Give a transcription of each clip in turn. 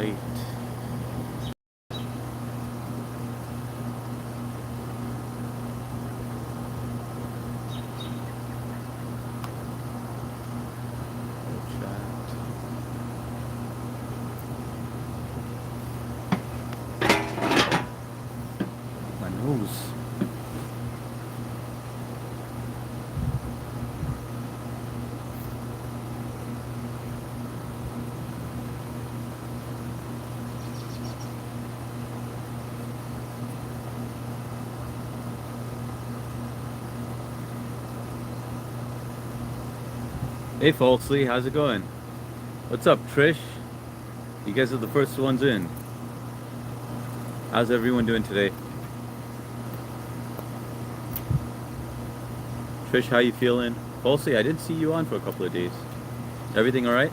late. My nose. Hey, Falsely, how's it going? What's up, Trish? You guys are the first ones in. How's everyone doing today? Trish, how you feeling? Falsely, I didn't see you on for a couple of days. Everything all right?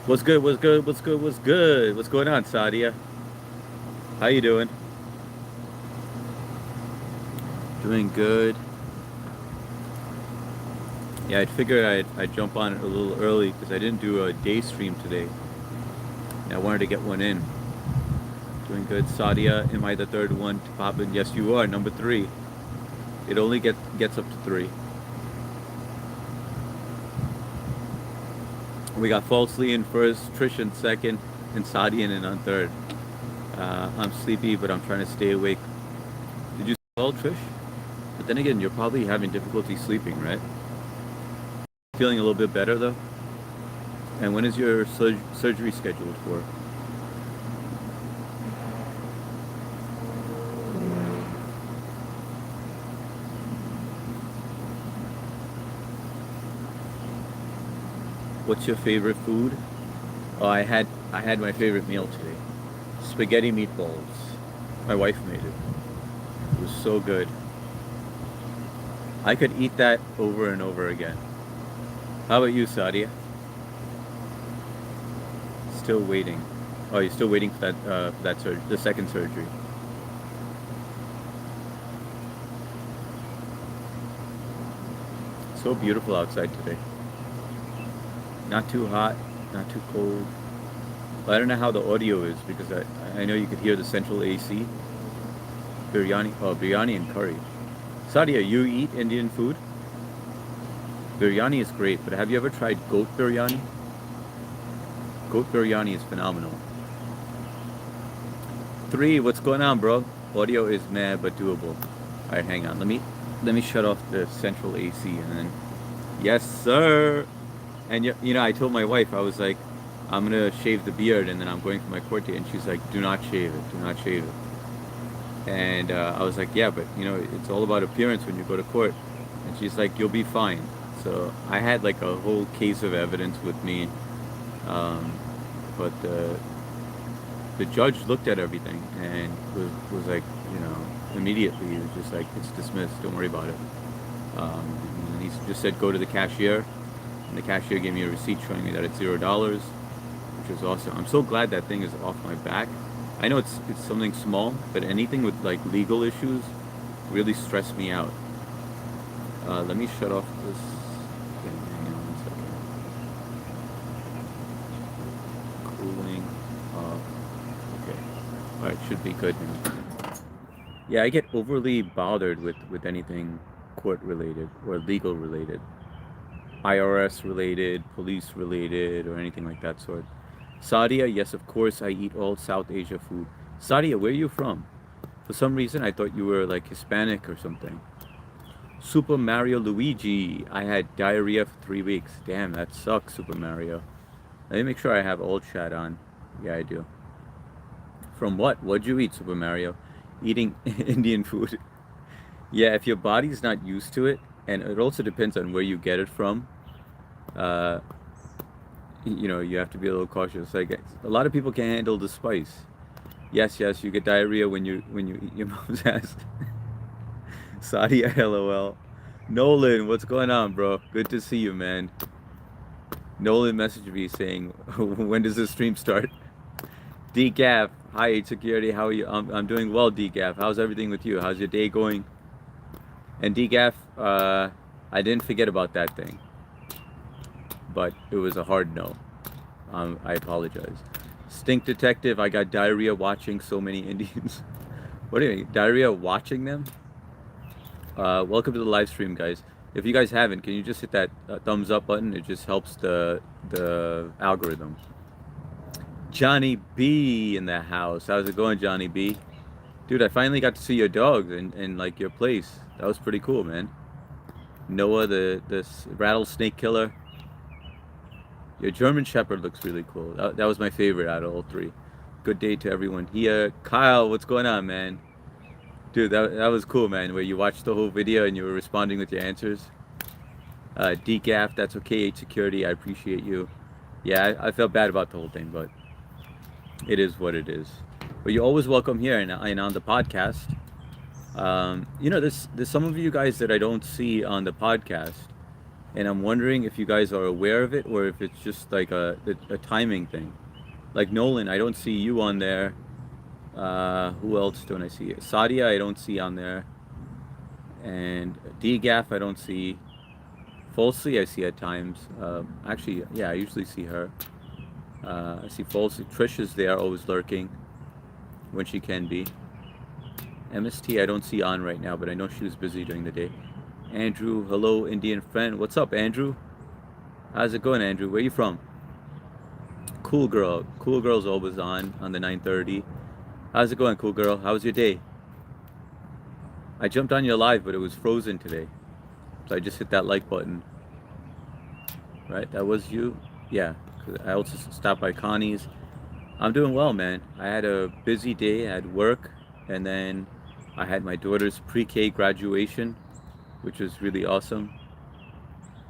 What's good? What's good? What's good? What's good? What's going on, Sadia? How you doing? Doing good. Yeah, I figured I'd jump on it a little early because I didn't do a day stream today. And I wanted to get one in. Doing good. Sadia, am I the third one to pop in? Yes, you are. Number 3. It only gets up to 3. We got Falsely in first, Trish in second, and Sadia in on third. I'm sleepy, but I'm trying to stay awake. Did you call Trish? But then again, you're probably having difficulty sleeping, right? Feeling a little bit better though? And when is your surgery scheduled for? What's your favorite food? Oh, I had my favorite meal today. Spaghetti meatballs. My wife made it. It was so good. I could eat that over and over again. How about you, Sadia? Still waiting. Oh, you're still waiting for that surgery, the second surgery. So beautiful outside today. Not too hot, not too cold. Well, I don't know how the audio is because I know you could hear the central AC. Biryani and curry. Sadia, you eat Indian food? Biryani is great, but have you ever tried goat biryani? Goat biryani is phenomenal. 3, what's going on, bro? Audio is mad but doable. All right, hang on. Let me shut off the central AC and then. Yes, sir. And you know, I told my wife, I was like, I'm gonna shave the beard and then I'm going for my court date, and she's like, do not shave it, do not shave it. And I was like, yeah, but you know, it's all about appearance when you go to court. And she's like, you'll be fine. So I had like a whole case of evidence with me, but the judge looked at everything and was like, you know, immediately he was just like, it's dismissed, don't worry about it. And he just said, go to the cashier, and the cashier gave me a receipt showing me that it's $0, which was awesome. I'm so glad that thing is off my back. I know it's something small, but anything with like legal issues really stress me out. Let me shut off this. Hang on 1 second. Cooling off. Okay. All right, should be good now. Yeah, I get overly bothered with anything court related or legal related, IRS related, police related, or anything like that sort. Sadia, yes, of course, I eat all South Asia food. Sadia, where are you from? For some reason, I thought you were like Hispanic or something. Super Mario Luigi, I had diarrhea for 3 weeks. Damn, that sucks, Super Mario. Let me make sure I have all chat on. Yeah, I do. From what? What'd you eat, Super Mario? Eating Indian food. Yeah, if your body's not used to it, and it also depends on where you get it from. Uh, you know, you have to be a little cautious. Like a lot of people can't handle the spice. Yes, you get diarrhea when you eat your mom's ass. Sadia, LOL. Nolan, what's going on, bro? Good to see you, man. Nolan messaged me saying, when does the stream start? DGAF, hi, security, how are you? I'm doing well, DGAF. How's everything with you? How's your day going? And DGAF, I didn't forget about that thing, but it was a hard no. I apologize. Stink detective. I got diarrhea watching so many Indians. What do you mean? Diarrhea watching them? Welcome to the live stream, guys. If you guys haven't, can you just hit that thumbs up button? It just helps the algorithm. Johnny B in the house. How's it going, Johnny B? Dude, I finally got to see your dog and like your place. That was pretty cool, man. Noah, the rattlesnake killer. Your German Shepherd looks really cool. That was my favorite out of all three. Good day to everyone here. Kyle, what's going on, man? Dude, that was cool, man. Where you watched the whole video and you were responding with your answers. Decaf, that's okay. H security, I appreciate you. Yeah, I felt bad about the whole thing, but it is what it is. But you're always welcome here and on the podcast. You know, there's some of you guys that I don't see on the podcast, and I'm wondering if you guys are aware of it or if it's just like a timing thing. Like Nolan, I don't see you on there. Who else don't I see? Sadia, I don't see on there. And DGAF, I don't see. Falsely, I see at times. Actually, yeah, I usually see her. I see Falsely. Trish is there, always lurking when she can be. MST, I don't see on right now, but I know she was busy during the day. Andrew, hello, Indian friend. What's up, Andrew? How's it going, Andrew? Where you from? Cool girl. Cool girl's always on the 9:30. How's it going, cool girl? How was your day? I jumped on your live, but it was frozen today. So I just hit that like button. Right, that was you? Yeah, 'cause I also stopped by Connie's. I'm doing well, man. I had a busy day. I had work, and then I had my daughter's pre-K graduation, which was really awesome.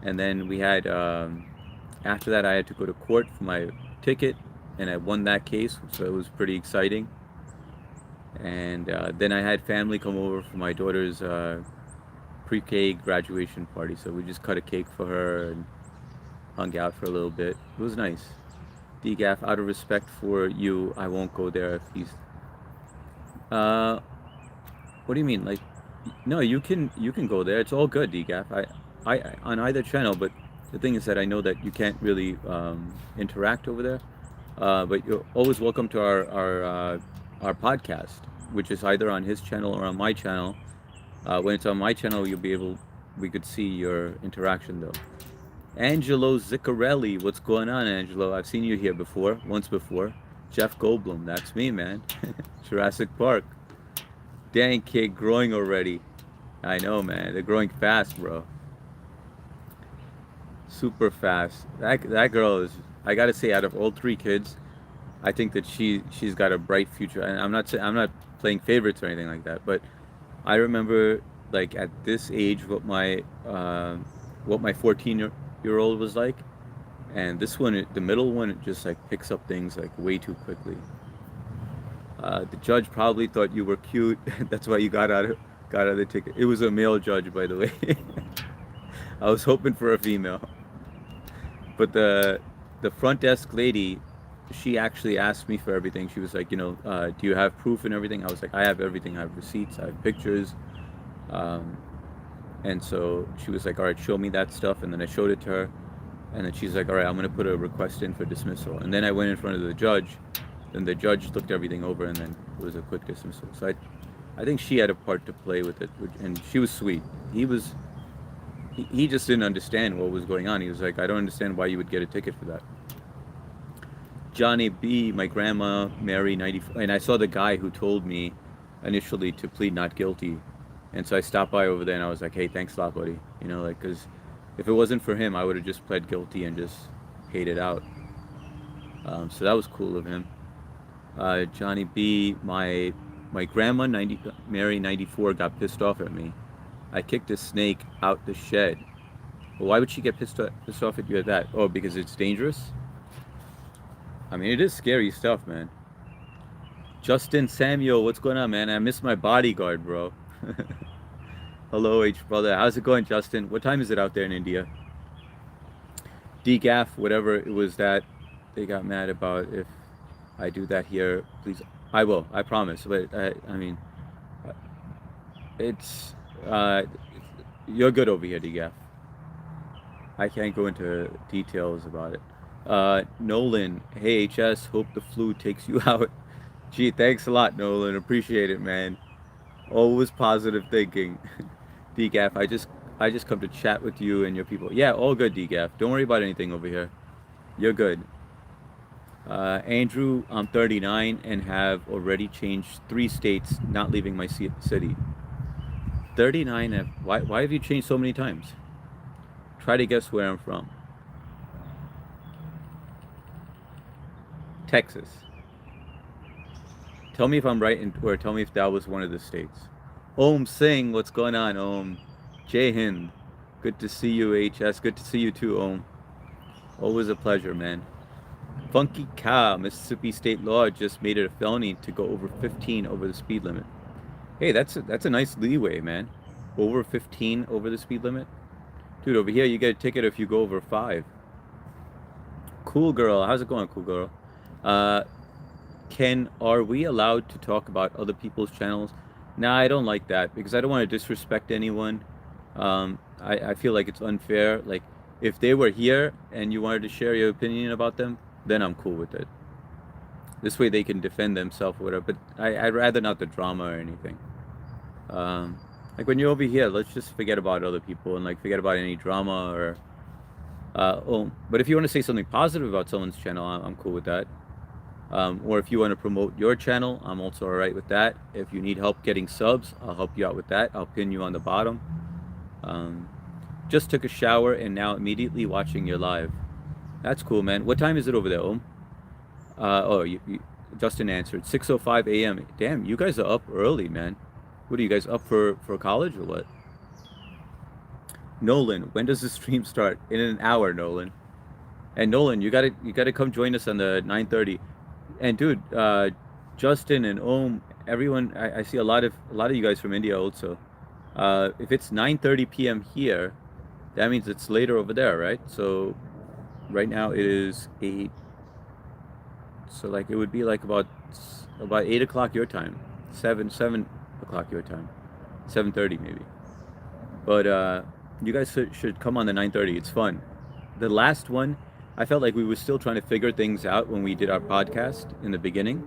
And then we had, after that, I had to go to court for my ticket, and I won that case, so it was pretty exciting. And then I had family come over for my daughter's pre-K graduation party, so we just cut a cake for her and hung out for a little bit. It was nice. DGAF, out of respect for you, I won't go there if he's. Uh, what do you mean? Like, no, you can go there. It's all good, DGAF. I on either channel, but the thing is that I know that you can't really interact over there. But you're always welcome to our podcast, which is either on his channel or on my channel. When it's on my channel, we could see your interaction though. Angelo Ziccarelli, what's going on, Angelo? I've seen you here before, once before. Jeff Goldblum, that's me, man. Jurassic Park. Dang, kid, growing already. I know, man. They're growing fast, bro. Super fast. That girl is. I gotta say, out of all three kids, I think that she's got a bright future. And I'm not playing favorites or anything like that, but I remember like at this age what my 14-year old was like, and this one, the middle one, it just like picks up things like way too quickly. The judge probably thought you were cute. That's why you got out of the ticket. It was a male judge, by the way. I was hoping for a female, but the front desk lady, she actually asked me for everything. She was like, do you have proof and everything? I was like, I have everything. I have receipts. I have pictures. Um, and so she was like, all right, show me that stuff. And then I showed it to her. And then she's like, all right, I'm going to put a request in for dismissal. And then I went in front of the judge. Then the judge looked everything over, and then it was a quick dismissal. So I think she had a part to play with it. And she was sweet. He just didn't understand what was going on. He was like, I don't understand why you would get a ticket for that. Johnny B, my grandma, Mary, 94. And I saw the guy who told me initially to plead not guilty. And so I stopped by over there and I was like, hey, thanks a lot, buddy. Because if it wasn't for him, I would have just pled guilty and just paid it out. So that was cool of him. Johnny B, my grandma, Mary, 94, got pissed off at me. I kicked a snake out the shed. Well, why would she get pissed off at you at that? Oh, because it's dangerous? I mean, it is scary stuff, man. Justin Samuel, what's going on, man? I miss my bodyguard, bro. Hello, H brother. How's it going, Justin? What time is it out there in India? DGAF, whatever it was that they got mad about. If I do that here, please. I will. I promise. But I mean, it's you're good over here, DGAF. I can't go into details about it. Nolan, hey HS, hope the flu takes you out. Gee, thanks a lot, Nolan. Appreciate it, man. Always positive thinking. DGAF, I just come to chat with you and your people. Yeah, all good, DGAF. Don't worry about anything over here. You're good. Andrew, I'm 39 and have already changed 3 states, not leaving my city. 39, why have you changed so many times? Try to guess where I'm from. Texas. Tell me if I'm right, or tell me if that was one of the states. Om Singh, what's going on, Om? Jai Hind. Good to see you, HS. Good to see you too, Om. Always a pleasure, man. Funky Cow, Mississippi state law just made it a felony to go over 15 over the speed limit. Hey, that's a nice leeway, man. Over 15 over the speed limit. Dude, over here you get a ticket if you go over 5. Cool girl, how's it going, cool girl? Uh, are we allowed to talk about other people's channels? Nah, I don't like that because I don't want to disrespect anyone. I feel like it's unfair. Like, if they were here and you wanted to share your opinion about them, then I'm cool with it. This way they can defend themselves or whatever. But I'd rather not the drama or anything. Like when you're over here, let's just forget about other people and like forget about any drama or. But if you want to say something positive about someone's channel, I'm cool with that. Or if you want to promote your channel, I'm also all right with that. If you need help getting subs, I'll help you out with that. I'll pin you on the bottom. Just took a shower and now immediately watching your live. That's cool, man. What time is it over there, Om? Justin answered 6:05 a.m. Damn, you guys are up early, man. What are you guys up for college or what? Nolan, when does the stream start? In an hour, Nolan. And Nolan, you gotta come join us on the 9:30. And dude, Justin and Om, everyone, I see a lot of you guys from India also. If it's 9:30 p.m. here, that means it's later over there, right? So right now it is 8. So like it would be like about 8 o'clock your time, 7 o'clock your time, 7:30 maybe. But you guys should come on the 9:30. It's fun. The last one, I felt like we were still trying to figure things out when we did our podcast in the beginning.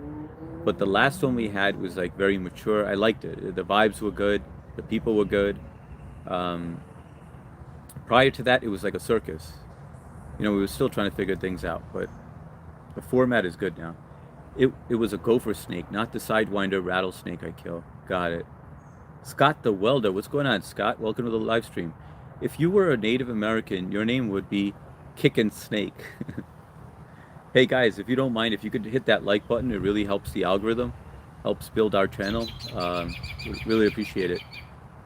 But the last one we had was like very mature. I liked it. The vibes were good. The people were good. Prior to that, it was like a circus. We were still trying to figure things out, but the format is good now. It was a gopher snake, not the sidewinder rattlesnake I kill. Got it. Scott the Welder. What's going on, Scott? Welcome to the live stream. If you were a Native American, your name would be Kickin' Snake. Hey guys, if you don't mind, if you could hit that like button, it really helps the algorithm, helps build our channel. Really appreciate it.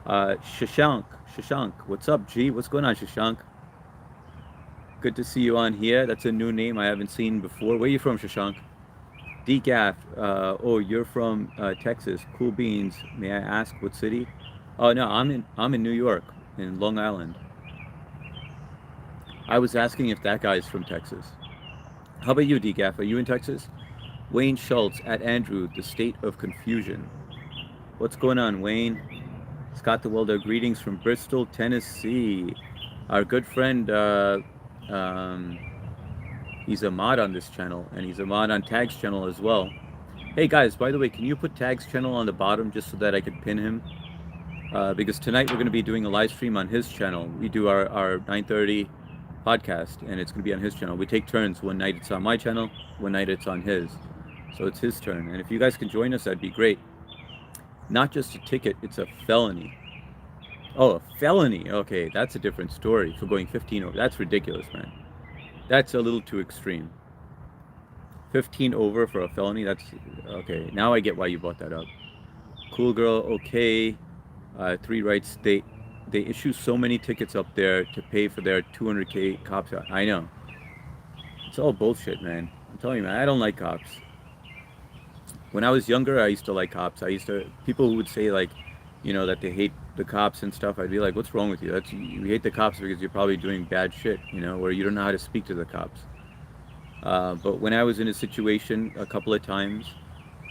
Shashank, what's up, G? What's going on, Shashank? Good to see you on here. That's a new name I haven't seen before. Where are you from, Shashank? Decaf. Oh, you're from Texas. Cool beans. May I ask what city? Oh no, I'm in New York, in Long Island. I was asking if that guy's from Texas. How about you, Decaf? Are you in Texas? Wayne Schultz at Andrew, the state of confusion. What's going on, Wayne? Scott the Welder, greetings from Bristol, Tennessee. Our good friend, he's a mod on this channel, and he's a mod on Tag's channel as well. Hey guys, by the way, can you put Tag's channel on the bottom just so that I can pin him? Because tonight we're going to be doing a live stream on his channel. We do our 9:30 podcast, and it's going to be on his channel. We take turns. One night it's on my channel, one night it's on his. So it's his turn. And if you guys can join us, that'd be great. Not just a ticket, it's a felony. Oh, a felony. Okay, that's a different story for going 15 over. That's ridiculous, man. That's a little too extreme. 15 over for a felony, that's... Okay, now I get why you brought that up. Cool girl, okay. 3 rights, they issue so many tickets up there to pay for their 200K cops. I know. It's all bullshit, man. I'm telling you, man, I don't like cops. When I was younger, I used to like cops. People who would say like, that they hate the cops and stuff, I'd be like, what's wrong with you? You hate the cops because you're probably doing bad shit, or you don't know how to speak to the cops. But when I was in a situation a couple of times,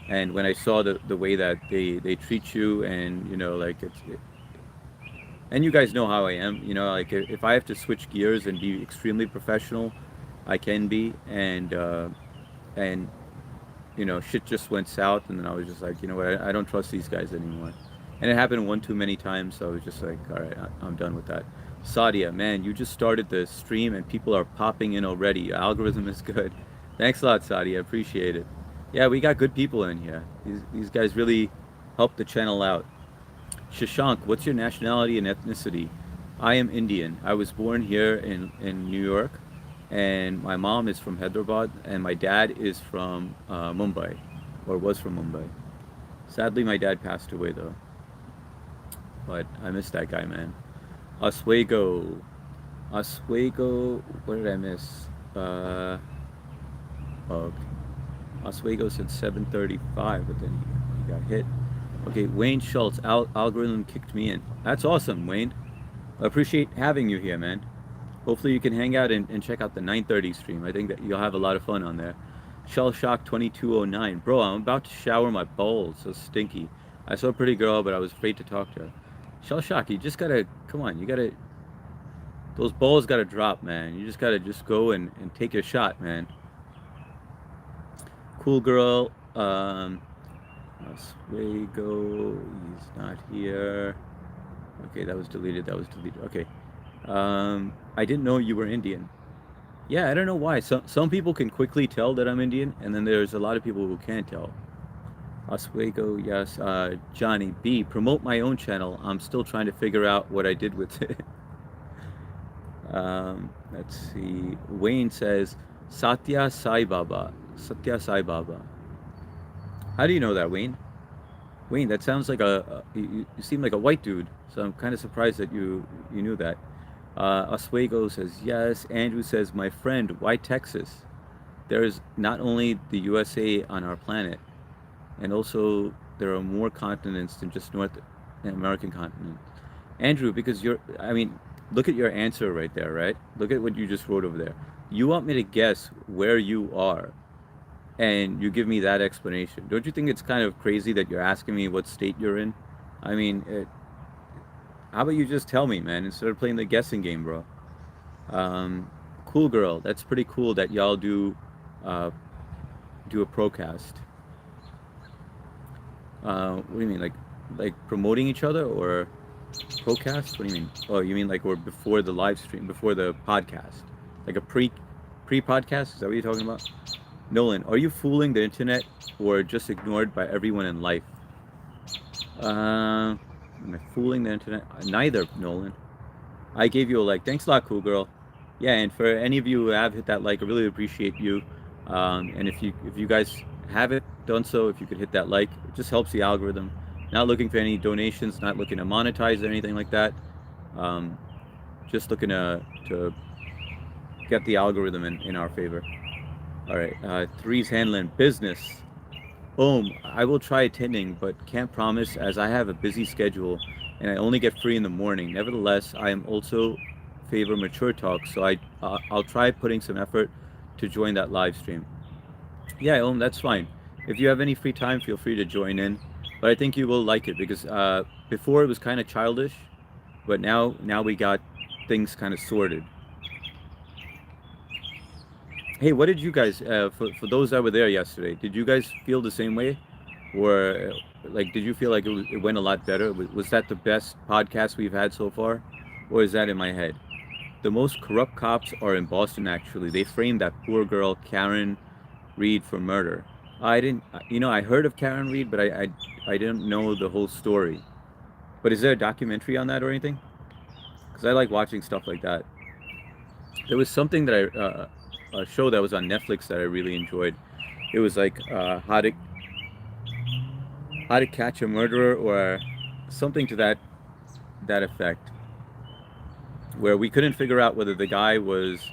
and when I saw the way that they treat you, and and you guys know how I am, like if I have to switch gears and be extremely professional, I can be, and shit just went south, and then I was just like, you know what, I don't trust these guys anymore. And it happened one too many times, so I was just like, all right, I'm done with that. Sadia, man, you just started the stream and people are popping in already. Your algorithm is good. Thanks a lot, Sadia. I appreciate it. Yeah, we got good people in here. These guys really help the channel out. Shashank, what's your nationality and ethnicity? I am Indian. I was born here in New York, and my mom is from Hyderabad, and my dad is from Mumbai, or was from Mumbai. Sadly, my dad passed away though, but I miss that guy, man. Oswego, Oswego. What did I miss? Oh, Oswego said 7:35, but then he got hit. Okay, Wayne Schultz, algorithm kicked me in. That's awesome, Wayne. I appreciate having you here, man. Hopefully you can hang out and check out the 9:30 stream. I think that you'll have a lot of fun on there. Shell Shock 2209. Bro, I'm about to shower my balls. So stinky. I saw a pretty girl, but I was afraid to talk to her. Shell Shock, you just gotta, come on, you gotta, those balls gotta drop, man. You just gotta just go and take your shot, man. Cool girl. Oswego, he's not here. Okay, that was deleted. Okay. I didn't know you were Indian. Yeah, I don't know why. Some people can quickly tell that I'm Indian, and then there's a lot of people who can't tell. Oswego, yes. Johnny B, promote my own channel. I'm still trying to figure out what I did with it. Let's see. Wayne says Satya Sai Baba. Satya Sai Baba. How do you know that, Wayne? Wayne, that sounds like you seem like a white dude, so I'm kind of surprised that you knew that. Oswego says yes. Andrew says, my friend, why Texas? There is not only the USA on our planet, and also there are more continents than just North American continent. Andrew, because look at your answer right there, right? Look at what you just wrote over there. You want me to guess where you are, and you give me that explanation. Don't you think it's kind of crazy that you're asking me what state you're in? I mean, how about you just tell me, man, instead of playing the guessing game, bro? Cool girl. That's pretty cool that y'all do a procast. What do you mean, like promoting each other or procast? What do you mean? Oh, you mean like we're before the live stream, before the podcast, like a pre-podcast? Is that what you're talking about? Nolan, are you fooling the internet or just ignored by everyone in life? Am I fooling the internet? Neither, Nolan. I gave you a like. Thanks a lot, cool girl. Yeah, and for any of you who have hit that like, I really appreciate you. And if you guys haven't done so, if you could hit that like, it just helps the algorithm. Not looking for any donations, not looking to monetize or anything like that. Just looking to get the algorithm in our favor. All right, Three's Handling Business. Boom. I will try attending, but can't promise as I have a busy schedule and I only get free in the morning. Nevertheless, I am also favor mature talk, so I'll try putting some effort to join that live stream. Yeah, that's fine. If you have any free time, feel free to join in. But I think you will like it because before it was kind of childish, but now we got things kind of sorted. Hey, what did you guys, for those that were there yesterday, did you guys feel the same way? Or, like, did you feel like it went a lot better? Was that the best podcast we've had so far? Or is that in my head? The most corrupt cops are in Boston, actually. They framed that poor girl, Karen Reed, for murder. I didn't, I heard of Karen Reed, but I didn't know the whole story. But is there a documentary on that or anything? Because I like watching stuff like that. There was something that a show that was on Netflix that I really enjoyed. It was like how to catch a murderer or something to that effect, where we couldn't figure out whether the guy was.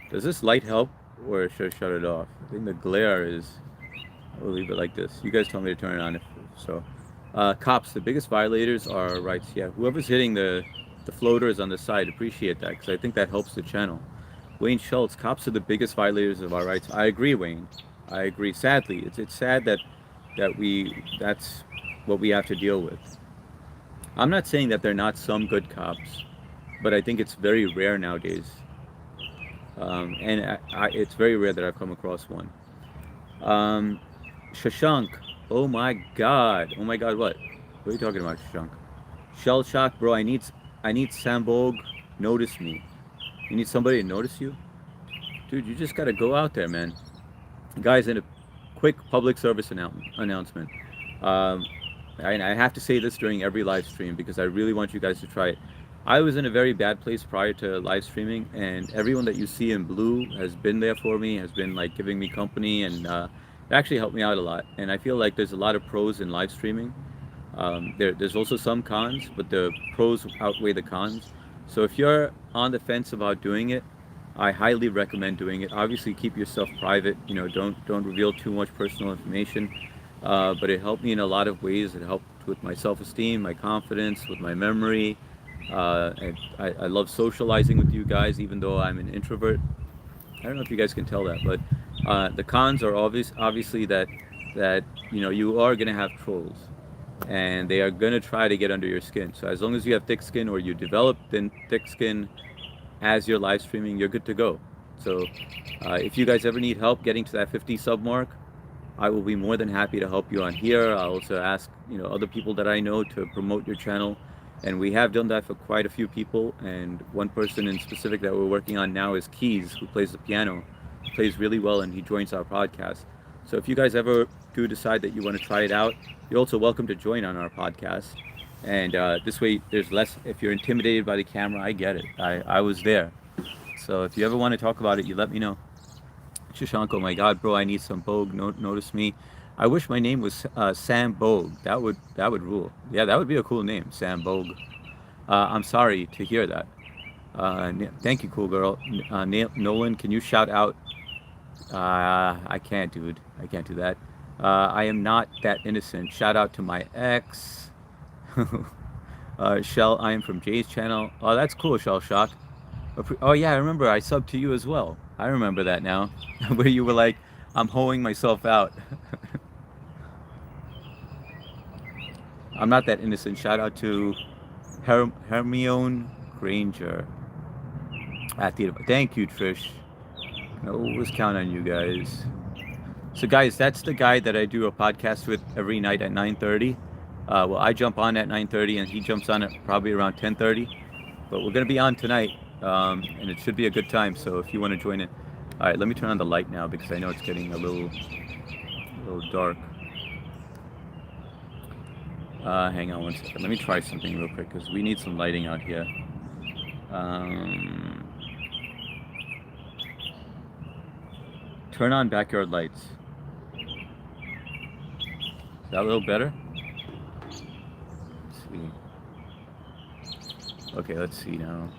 Does this light help or should I shut it off? I think the glare is. I'll leave it like this. You guys told me to turn it on if so. Cops, the biggest violators are rights. Yeah, whoever's hitting the floaters on the side, appreciate that because I think that helps the channel. Wayne Schultz, cops are the biggest violators of our rights. I agree, Wayne. I agree. Sadly, it's sad that's what we have to deal with. I'm not saying that there are not some good cops, but I think it's very rare nowadays. and it's very rare that I've come across one. Um, Shashank, oh my God, oh my God, what are you talking about, Shashank? Shell shock, bro. I need Sambog. Notice me. You need somebody to notice you, dude. You just gotta go out there, man. Guys, in a quick public service announcement. Um, I have to say this during every live stream because I really want you guys to try it. I was in a very bad place prior to live streaming, and everyone that you see in blue has been there for me, has been like giving me company, and it actually helped me out a lot. And I feel like there's a lot of pros in live streaming. There's also some cons, but the pros outweigh the cons. So if you're on the fence about doing it, I highly recommend doing it. Obviously, keep yourself private. You know, don't reveal too much personal information. But it helped me in a lot of ways. It helped with my self-esteem, my confidence, with my memory. And I love socializing with you guys, even though I'm an introvert. I don't know if you guys can tell that, but the cons are obviously that you are gonna have trolls, and they are gonna try to get under your skin. So as long as you have thick skin or you develop thick skin as you're live streaming, you're good to go. So if you guys ever need help getting to that 50 sub mark, I will be more than happy to help you on here. I'll also ask other people that I know to promote your channel, and we have done that for quite a few people. And one person in specific that we're working on now is Keys, who plays the piano, plays really well, and he joins our podcast. So if you guys ever do decide that you want to try it out, you're also welcome to join on our podcast. And this way, there's less. If you're intimidated by the camera, I get it. I was there. So if you ever want to talk about it, you let me know. Shashank, oh my God, bro, I need some Bogue. Notice me. I wish my name was Sam Bogue. That would rule. Yeah, that would be a cool name, Sam Bogue. I'm sorry to hear that. Thank you, cool girl. Nolan, can you shout out? I can't, dude. I can't do that. I am not that innocent. Shout out to my ex. Shell, I am from Jay's channel. Oh, that's cool, Shell Shock. Oh yeah, I remember I subbed to you as well. I remember that now, where you were like, "I'm hoeing myself out." I'm not that innocent. Shout out to Hermione Granger. Thank you, Trish. I always count on you guys. So guys, that's the guy that I do a podcast with every night at 9:30. Well, I jump on at 9:30 and he jumps on at probably around 10:30. But we're gonna be on tonight, and it should be a good time. So if you want to join it, all right. Let me turn on the light now because I know it's getting a little dark. Hang on one second. Let me try something real quick because we need some lighting out here. Turn on backyard lights. Is that a little better? Let's see. Okay, let's see now.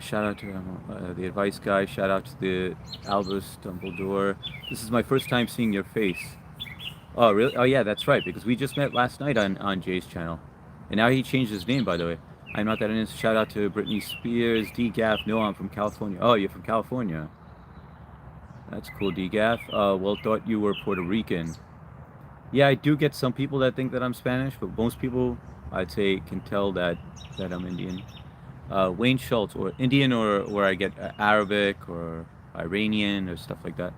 Shout out to the advice guy. Shout out to the Albus Dumbledore. This is my first time seeing your face. Oh, really? Oh, yeah, that's right, because we just met last night on Jay's channel. And now he changed his name, by the way. I'm not that innocent. Shout out to Britney Spears, DGAF. No, I'm from California. Oh, you're from California. That's cool, DGAF. Well, thought you were Puerto Rican. Yeah, I do get some people that think that I'm Spanish, but most people, I'd say, can tell that I'm Indian. Wayne Schultz, or Indian, or where I get Arabic or Iranian or stuff like that.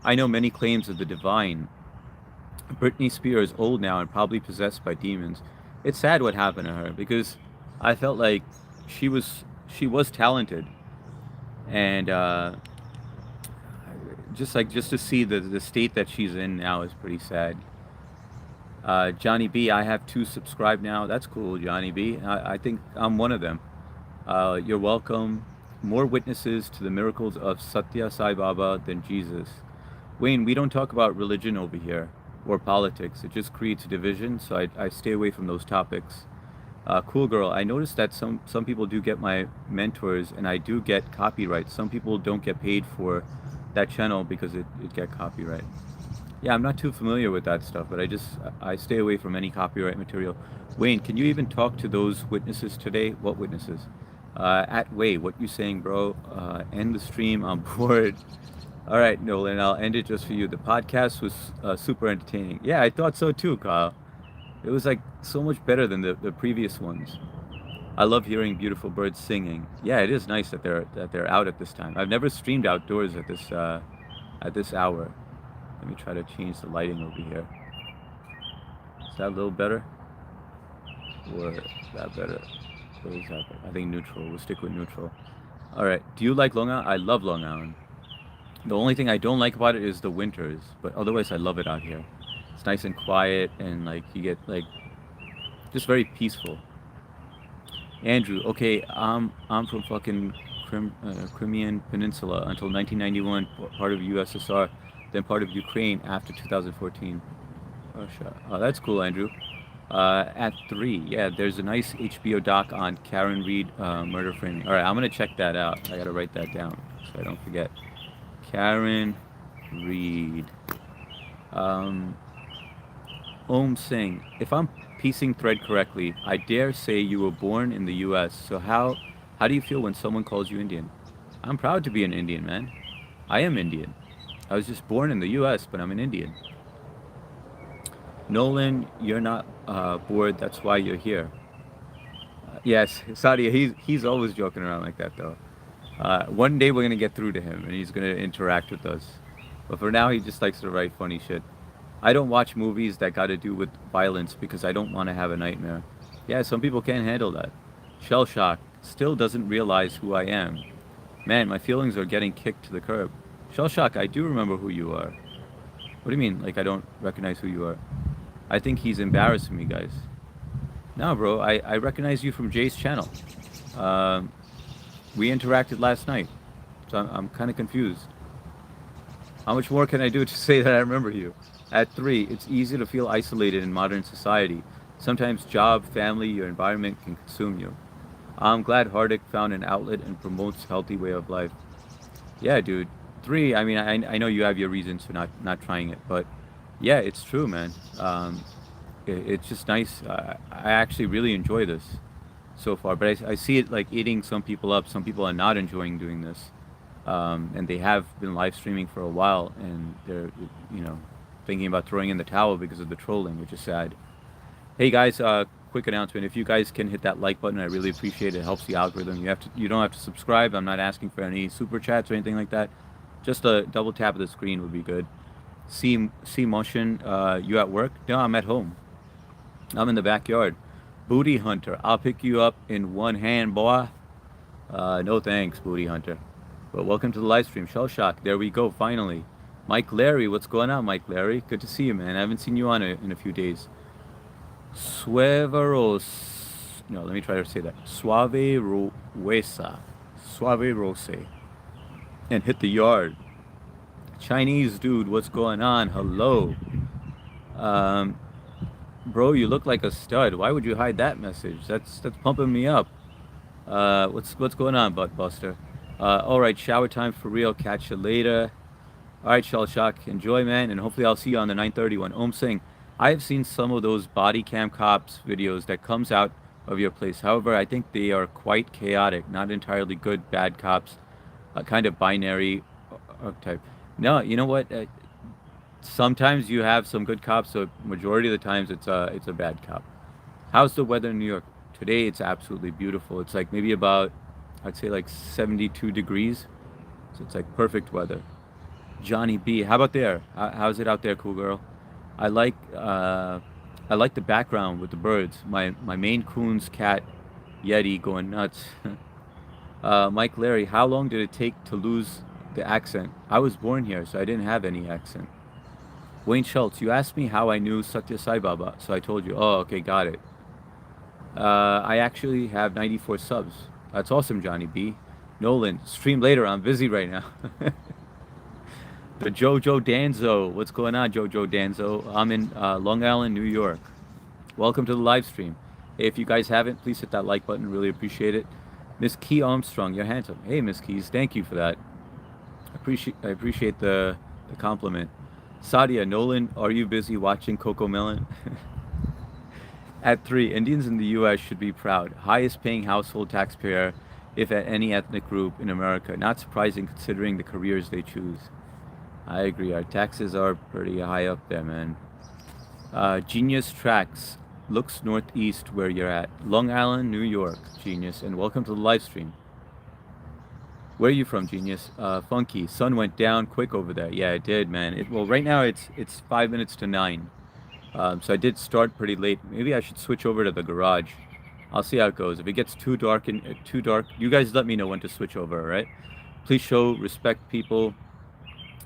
I know many claims of the divine. Britney Spears is old now and probably possessed by demons. It's sad what happened to her because I felt like she was talented, and just to see the state that she's in now is pretty sad. Johnny B, I have 2 subscribed now. That's cool, Johnny B. I think I'm one of them. You're welcome. More witnesses to the miracles of Satya Sai Baba than Jesus. Wayne, we don't talk about religion over here or politics. It just creates a division, so I stay away from those topics. Cool girl, I noticed that some people do get my mentors, and I do get copyright. Some people don't get paid for that channel because it get copyright. Yeah, I'm not too familiar with that stuff, but I stay away from any copyright material. Wayne, can you even talk to those witnesses today? What witnesses? At Way, what you saying, bro? End the stream. I'm bored. All right, Nolan, I'll end it just for you. The podcast was super entertaining. Yeah, I thought so too, Kyle. It was like so much better than the previous ones. I love hearing beautiful birds singing. Yeah, it is nice that they're out at this time. I've never streamed outdoors at this hour. Let me try to change the lighting over here. Is that a little better? Or is that better? What is that? I think neutral. We'll stick with neutral. All right. Do you like Long Island? I love Long Island. The only thing I don't like about it is the winters, but otherwise I love it out here. It's nice and quiet, and like you get like just very peaceful. Andrew, okay, I'm from fucking Crimean Peninsula until 1991, part of USSR, then part of Ukraine after 2014. Russia. Oh, that's cool, Andrew. At 3, yeah, there's a nice HBO doc on Karen Reed murder framing. All right, I'm gonna check that out. I gotta write that down so I don't forget. Karen Reed. Um, Om Singh. If I'm piecing thread correctly, I dare say you were born in the U.S. So how do you feel when someone calls you Indian? I'm proud to be an Indian, man. I am Indian. I was just born in the U.S., but I'm an Indian. Nolan, you're not bored. That's why you're here. Yes, Sadia. He's always joking around like that, though. One day we're gonna get through to him, and he's gonna interact with us. But for now, he just likes to write funny shit. I don't watch movies that got to do with violence because I don't want to have a nightmare. Yeah, some people can't handle that. Shell shock still doesn't realize who I am. Man, my feelings are getting kicked to the curb. Shell shock, I do remember who you are. What do you mean? Like I don't recognize who you are? I think he's embarrassing me, guys. No, bro, I recognize you from Jay's channel. Um, we interacted last night, so I'm kind of confused. How much more can I do to say that I remember you? At 3, it's easy to feel isolated in modern society. Sometimes job, family, your environment can consume you. I'm glad Hardik found an outlet and promotes healthy way of life. Yeah, dude. 3, I mean, I know you have your reasons for not trying it, but yeah, it's true, man. It's just nice. I actually really enjoy this so far, but I see it like eating some people up. Some people are not enjoying doing this, and they have been live streaming for a while, and they're, you know, thinking about throwing in the towel because of the trolling, which is sad. Hey guys, quick announcement: if you guys can hit that like button, I really appreciate it. It helps the algorithm. You don't have to subscribe. I'm not asking for any super chats or anything like that. Just a double tap of the screen would be good. See motion. You at work? No, I'm at home. I'm in the backyard. Booty hunter. I'll pick you up in one hand, boy. No thanks, booty hunter. But welcome to the live stream. Shell shock. There we go. Finally. Mike Larry, what's going on, Mike Larry? Good to see you, man. I haven't seen you on in a few days. Sueveros. No, let me try to say that. Suave Ruesa. Suave Rose. And hit the yard. Chinese dude, what's going on? Hello. Bro, you look like a stud. Why would you hide that message? That's pumping me up. What's going on, Butt Buster? All right, shower time for real. Catch you later. All right, Shell Shock, enjoy, man, and hopefully I'll see you on the 931. Om Singh, I have seen some of those body cam cops videos that comes out of your place. However, I think they are quite chaotic, not entirely good, bad cops, kind of binary archetype. No, you know what? Sometimes you have some good cops, so majority of the times it's a bad cop. How's the weather in New York? Today it's absolutely beautiful. It's like maybe about, I'd say like 72 degrees. So it's like perfect weather. Johnny B, how about there? How's it out there, cool girl? I like the background with the birds. My Maine Coon's cat, Yeti, going nuts. Mike Larry, how long did it take to lose the accent? I was born here, so I didn't have any accent. Wayne Schultz, you asked me how I knew Satya Sai Baba, so I told you. Oh, okay, got it. I actually have 94 subs. That's awesome, Johnny B. Nolan, stream later. I'm busy right now. The Jojo Danzo. What's going on, Jojo Danzo? I'm in Long Island, New York. Welcome to the live stream. Hey, if you guys haven't, please hit that like button. Really appreciate it. Miss Key Armstrong, you're handsome. Hey, Miss Keys, thank you for that. I appreciate the compliment. Sadia, Nolan, are you busy watching Coco Melon? At 3, Indians in the U.S. should be proud. Highest paying household taxpayer, if at any ethnic group in America. Not surprising considering the careers they choose. I agree. Our taxes are pretty high up there, man. Genius Tracks. looks northeast where you're at. Long Island, New York, genius, and welcome to the live stream. Where are you from, genius? Funky. Sun went down quick over there. Yeah, it did, man. Well, right now it's 5 minutes to 9. So I did start pretty late. Maybe I should switch over to the garage. I'll see how it goes. If it gets too dark and too dark, you guys let me know when to switch over, all right? Please show respect, people.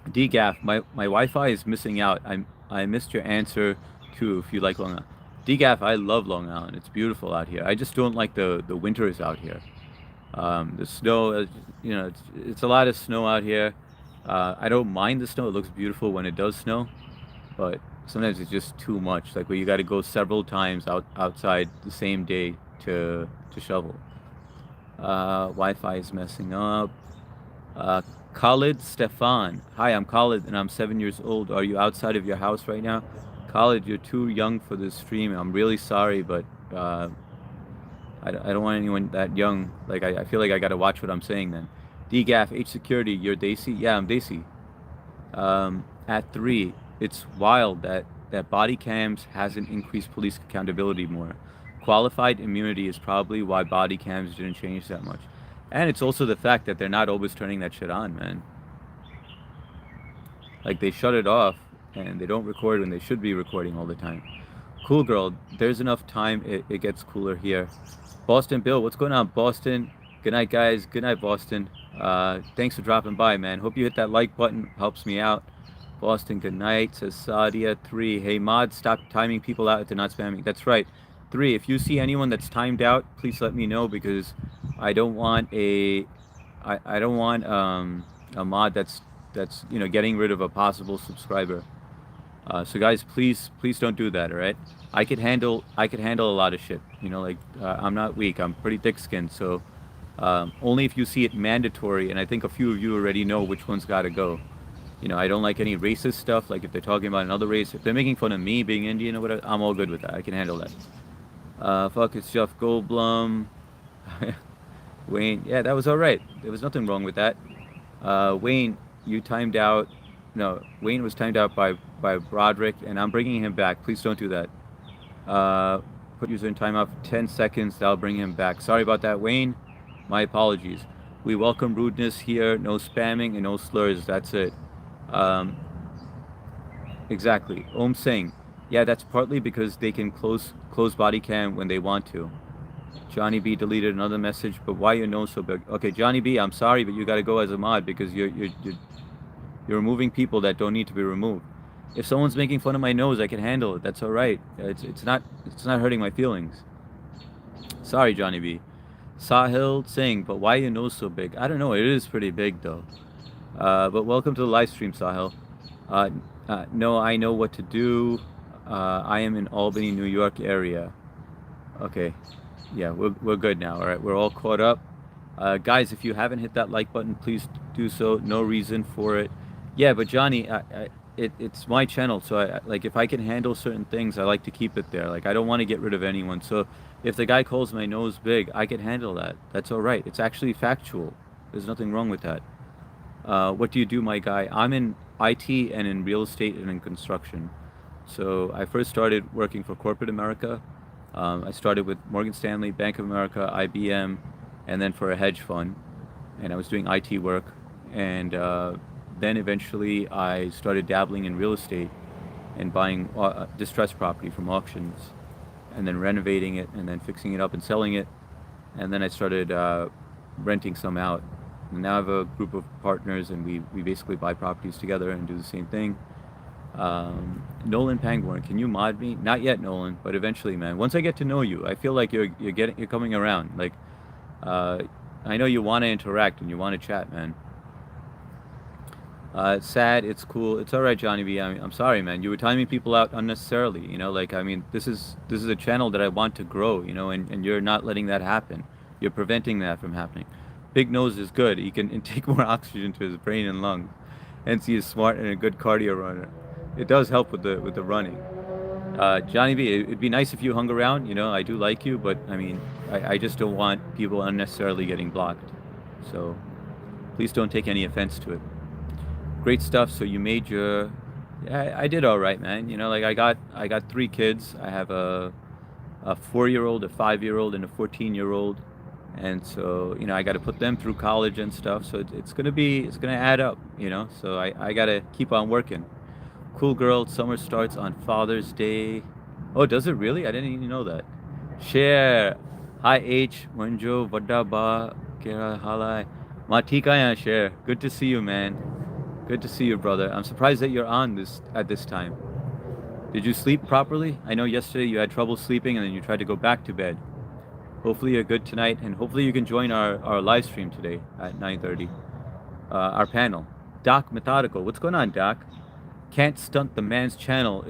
DGAF, my Wi-Fi is missing out. I missed your answer too. If you like Long Island, DGAF, I love Long Island. It's beautiful out here. I just don't like the winters out here. The snow, it's a lot of snow out here. I don't mind the snow. It looks beautiful when it does snow, but sometimes it's just too much. Like where you got to go several times outside the same day to shovel. Wi-Fi is messing up. Khalid Stefan. Hi, I'm Khalid and I'm 7 years old. Are you outside of your house right now? Khalid, you're too young for this stream. I'm really sorry, but I don't want anyone that young. Like, I feel like I gotta watch what I'm saying then. DGAF, H Security, you're Daisy? Yeah, I'm Daisy. At 3, it's wild that body cams hasn't increased police accountability more. Qualified immunity is probably why body cams didn't change that much. And it's also the fact that they're not always turning that shit on, man. Like, they shut it off, and they don't record when they should be recording all the time. Cool girl, there's enough time, it gets cooler here. Boston Bill, what's going on, Boston? Good night, guys. Good night, Boston. Thanks for dropping by, man. Hope you hit that like button. Helps me out. Boston, good night. Says Sadia. 3, hey, mod, stop timing people out if they're not spamming. That's right. 3, if you see anyone that's timed out, please let me know, because I don't want a mod that's getting rid of a possible subscriber. So guys, please don't do that. All right. I could handle a lot of shit. I'm not weak. I'm pretty thick-skinned. So only if you see it mandatory, and I think a few of you already know which one's got to go. I don't like any racist stuff. Like if they're talking about another race, if they're making fun of me being Indian or whatever, I'm all good with that. I can handle that. Fuck, it's Jeff Goldblum. Wayne, yeah, that was all right. There was nothing wrong with that. Wayne, you timed out. No, Wayne was timed out by Broderick, and I'm bringing him back. Please don't do that. Put user in timeout for 10 seconds. That'll bring him back. Sorry about that, Wayne. My apologies. We welcome rudeness here. No spamming and no slurs. That's it. Exactly. Om Singh. Yeah, that's partly because they can close body cam when they want to. Johnny B deleted another message, but why your nose so big? Okay, Johnny B, I'm sorry, but you got to go as a mod because you're removing people that don't need to be removed. If someone's making fun of my nose, I can handle it. That's all right. It's not hurting my feelings. Sorry, Johnny B. Sahil Singh, but why your nose so big? I don't know. It is pretty big though. But welcome to the live stream, Sahil. No, I know what to do. I am in Albany, New York area. Okay. Yeah, we're good now. All right, we're all caught up. Guys, if you haven't hit that like button, please do so. No reason for it. Yeah, but Johnny, it's my channel, so like if I can handle certain things, I like to keep it there. Like I don't want to get rid of anyone. So if the guy calls my nose big, I can handle that. That's all right. It's actually factual. There's nothing wrong with that. What do you do, my guy? I'm in IT and in real estate and in construction. So I first started working for corporate America. I started with Morgan Stanley, Bank of America, IBM, and then for a hedge fund. And I was doing IT work. And then eventually I started dabbling in real estate and buying distressed property from auctions and then renovating it and then fixing it up and selling it. And then I started renting some out. And now I have a group of partners and we basically buy properties together and do the same thing. Nolan Pangborn, can you mod me? Not yet, Nolan, but eventually, man. Once I get to know you, I feel like you're coming around. Like, I know you want to interact and you want to chat, man. It's sad. It's cool. It's all right, Johnny B. I'm sorry, man. You were timing people out unnecessarily. Like, I mean, this is a channel that I want to grow. And you're not letting that happen. You're preventing that from happening. Big nose is good. He can take more oxygen to his brain and lungs. Hence, he is smart and a good cardio runner. It does help with the running. Johnny B, it'd be nice if you hung around. I do like you, but I mean, I just don't want people unnecessarily getting blocked. So please don't take any offense to it. Great stuff. So you made your... Yeah, I did all right, man. Like I got 3 kids. I have a a 4-year-old, a 5-year-old, and a 14-year-old, and so I got to put them through college and stuff. So it's gonna add up. So I gotta keep on working. Cool girl, summer starts on Father's Day. Oh, does it really? I didn't even know that. Share. Hi H. Manjo Vada Ba Kera Halai. Matika Share. Good to see you, man. Good to see you, brother. I'm surprised that you're on this at this time. Did you sleep properly? I know yesterday you had trouble sleeping and then you tried to go back to bed. Hopefully you're good tonight, and hopefully you can join our live stream today at 9:30. Our panel. Doc Methodical. What's going on, Doc? Can't stunt the man's channel.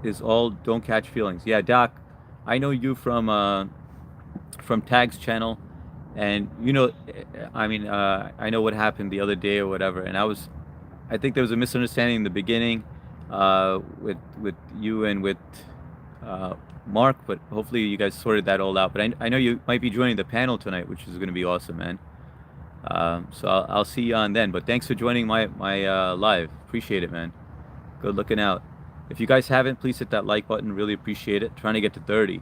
Is all don't catch feelings. Yeah, Doc, I know you from Tag's channel, and I know what happened the other day or whatever, and I think there was a misunderstanding in the beginning, with you and with Mark, but hopefully you guys sorted that all out. But I know you might be joining the panel tonight, which is going to be awesome, man. So I'll see you on then. But thanks for joining my live. Appreciate it, man. Good looking out. If you guys haven't, please hit that like button. Really appreciate it. Trying to get to 30.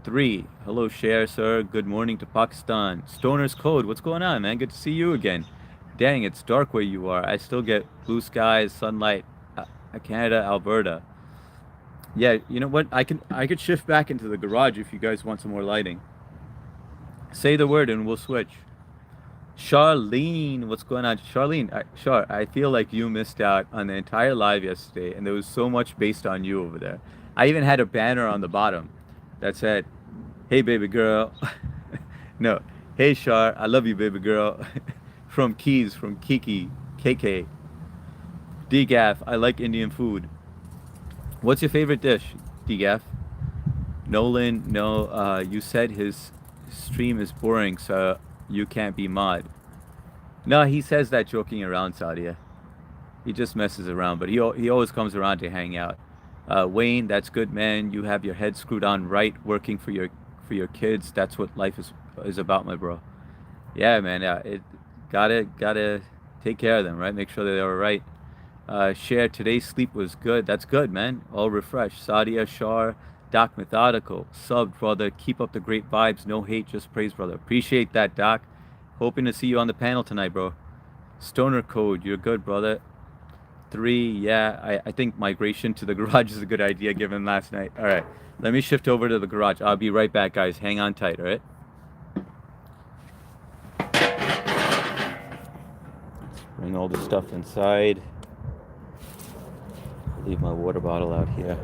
3. Hello, Share, sir. Good morning to Pakistan. Stoner's Code. What's going on, man? Good to see you again. Dang, it's dark where you are. I still get blue skies, sunlight. Canada, Alberta. Yeah, you know what? I could shift back into the garage if you guys want some more lighting. Say the word and we'll switch. Charlene, what's going on? Charlene, I feel like you missed out on the entire live yesterday, and there was so much based on you over there. I even had a banner on the bottom that said, "Hey, baby girl." No, "Hey, Char, I love you, baby girl." From Keys, from Kiki, KK. DGAF, I like Indian food. What's your favorite dish, DGAF? Nolan, no, you said his stream is boring, so you can't be mod. No, he says that joking around, Sadia. He just messes around, but he always comes around to hang out. Wayne, that's good, man. You have your head screwed on right, working for your kids. That's what life is about, my bro. Yeah, man. It gotta take care of them, right? Make sure that they're all right. Share, today's sleep was good. That's good, man. All refreshed. Sadia, Shar, Doc Methodical, subbed, brother. Keep up the great vibes. No hate, just praise, brother. Appreciate that, Doc. Hoping to see you on the panel tonight, bro. Stoner Code, you're good, brother. 3, yeah, I think migration to the garage is a good idea given last night. All right, let me shift over to the garage. I'll be right back, guys. Hang on tight, all right? Let's bring all the stuff inside. Leave my water bottle out here.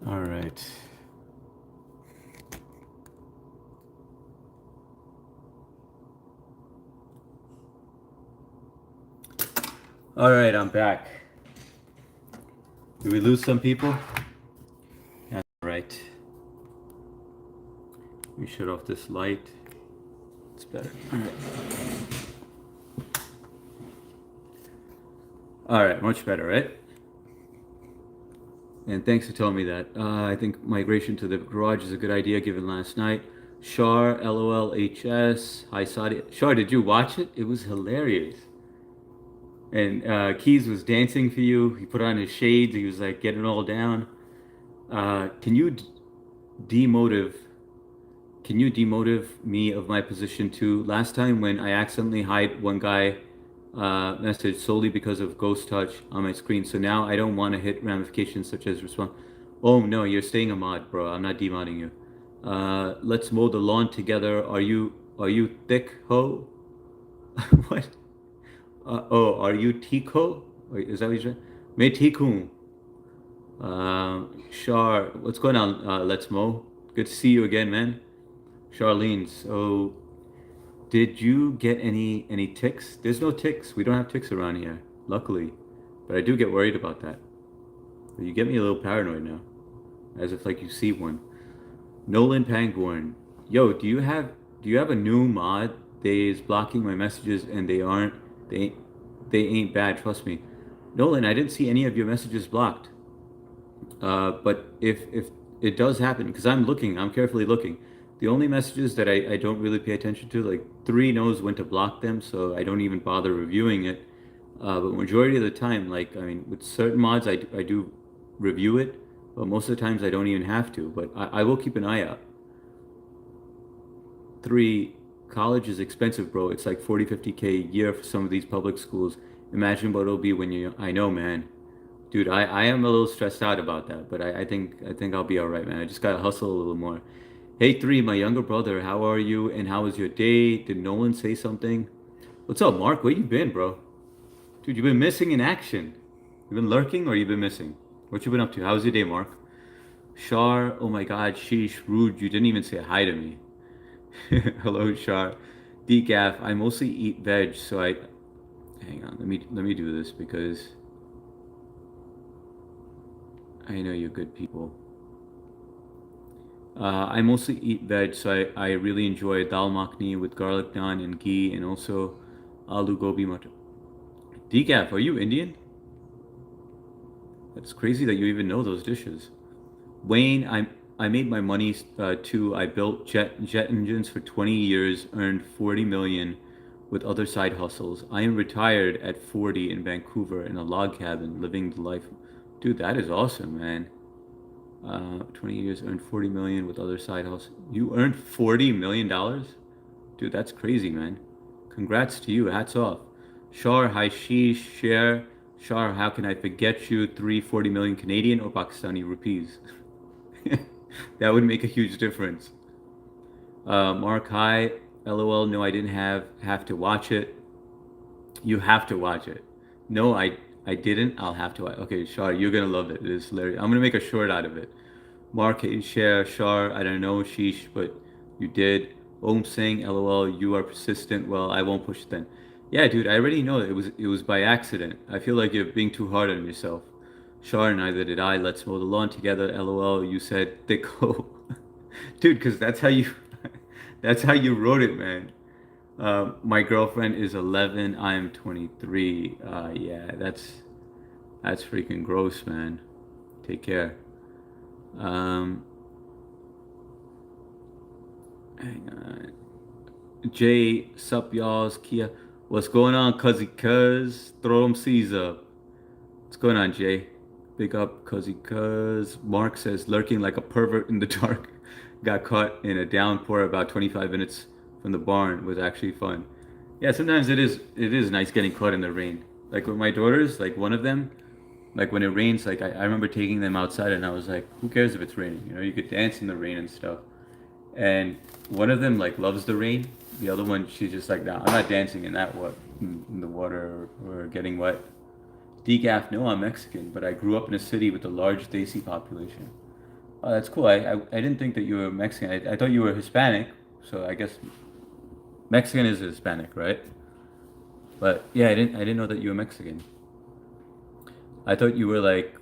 All right. All right, I'm back. Did we lose some people? That's right. We shut off this light. It's better. All right, much better, right? And thanks for telling me that. I think migration to the garage is a good idea given last night. Shar, LOLHS. Hi, Saudi. Shar, did you watch it? It was hilarious. And Keys was dancing for you. He put on his shades. He was like getting all down. Can you demotive me of my position too? Last time when I accidentally hide one guy message solely because of ghost touch on my screen. So now I don't want to hit ramifications such as respond. Oh no, you're staying a mod, bro. I'm not demodding you. Let's mow the lawn together. Are you thick ho? What? Are you Tico? Is that what you said? Me Tikun. Char, what's going on? Let's mow. Good to see you again, man. Charlene, so Did you get any ticks? There's no ticks. We don't have ticks around here, luckily. But I do get worried about that. You get me a little paranoid now, as if like you see one. Nolan Pangborn, yo, do you have a new mod? They is blocking my messages and they they ain't bad. Trust me, Nolan. I didn't see any of your messages blocked. But if it does happen, because I'm carefully looking. The only messages that I don't really pay attention to, like three knows when to block them, so I don't even bother reviewing it. But majority of the time, like I mean, with certain mods, I do review it, but most of the times I don't even have to. But I will keep an eye out. Three, college is expensive, bro. It's like 40, 50K a year for some of these public schools. Imagine what it'll be when you, I know, man. Dude, I am a little stressed out about that, but I think I'll be all right, man. I just gotta hustle a little more. Hey, three, my younger brother, how are you? And how was your day? Did Nolan say something? What's up, Mark? Where you been, bro? Dude, you've been missing in action. You been lurking or you been missing? What you been up to? How was your day, Mark? Shar, oh my God, sheesh, rude. You didn't even say hi to me. Hello, Shar. Decaf, I mostly eat veg, so I hang on. Let me do this because I know you're good people. I mostly eat veg, so I really enjoy dal makhni with garlic naan and ghee, and also aloo gobi mutton. Decaf, are you Indian? That's crazy that you even know those dishes. Wayne, I made my money too. I built jet engines for 20 years, earned 40 million with other side hustles. I am retired at 40 in Vancouver in a log cabin, living the life. Dude, that is awesome, man. 20 years, earned 40 million with other side hustles. You earned $40 million? Dude, that's crazy, man. Congrats to you. Hats off. Shar, Hashish, Share. Shar, how can I forget you? 340 million Canadian or Pakistani rupees? That would make a huge difference. Mark, hi. LOL, no, I didn't have to watch it. You have to watch it. No, I didn't. I'll have to. Okay, Shar, you're gonna love it. It is hilarious. I'm gonna make a short out of it. Mark, hey, share, Shar. I don't know, Sheesh, but you did. Om Singh, LOL, you are persistent. Well, I won't push it then. Yeah, dude, I already know it was by accident. I feel like you're being too hard on yourself. Shar, neither did I. Let's mow the lawn together. LOL, you said thicko. Dude, because that's how you that's how you wrote it, man. My girlfriend is 11. I am 23. Yeah, that's freaking gross, man. Take care. Um, hang on. Jay, sup, y'all's Kia. What's going on, cuzzy cuz? Throw them C's up. What's going on, Jay? Big up, cuzzy cuz. Mark says, lurking like a pervert in the dark. Got caught in a downpour about 25 minutes from the barn. Was actually fun. Yeah, sometimes it is nice getting caught in the rain. Like with my daughters, like one of them, like when it rains, like I remember taking them outside and I was like, who cares if it's raining? You know, you could dance in the rain and stuff. And one of them like loves the rain. The other one, she's just like, nah, I'm not dancing in that what in the water or getting wet. Decaf, no, I'm Mexican, but I grew up in a city with a large Desi population. Oh, that's cool. I didn't think that you were Mexican. I thought you were Hispanic. So I guess Mexican is Hispanic, right? But yeah, I didn't know that you were Mexican. I thought you were like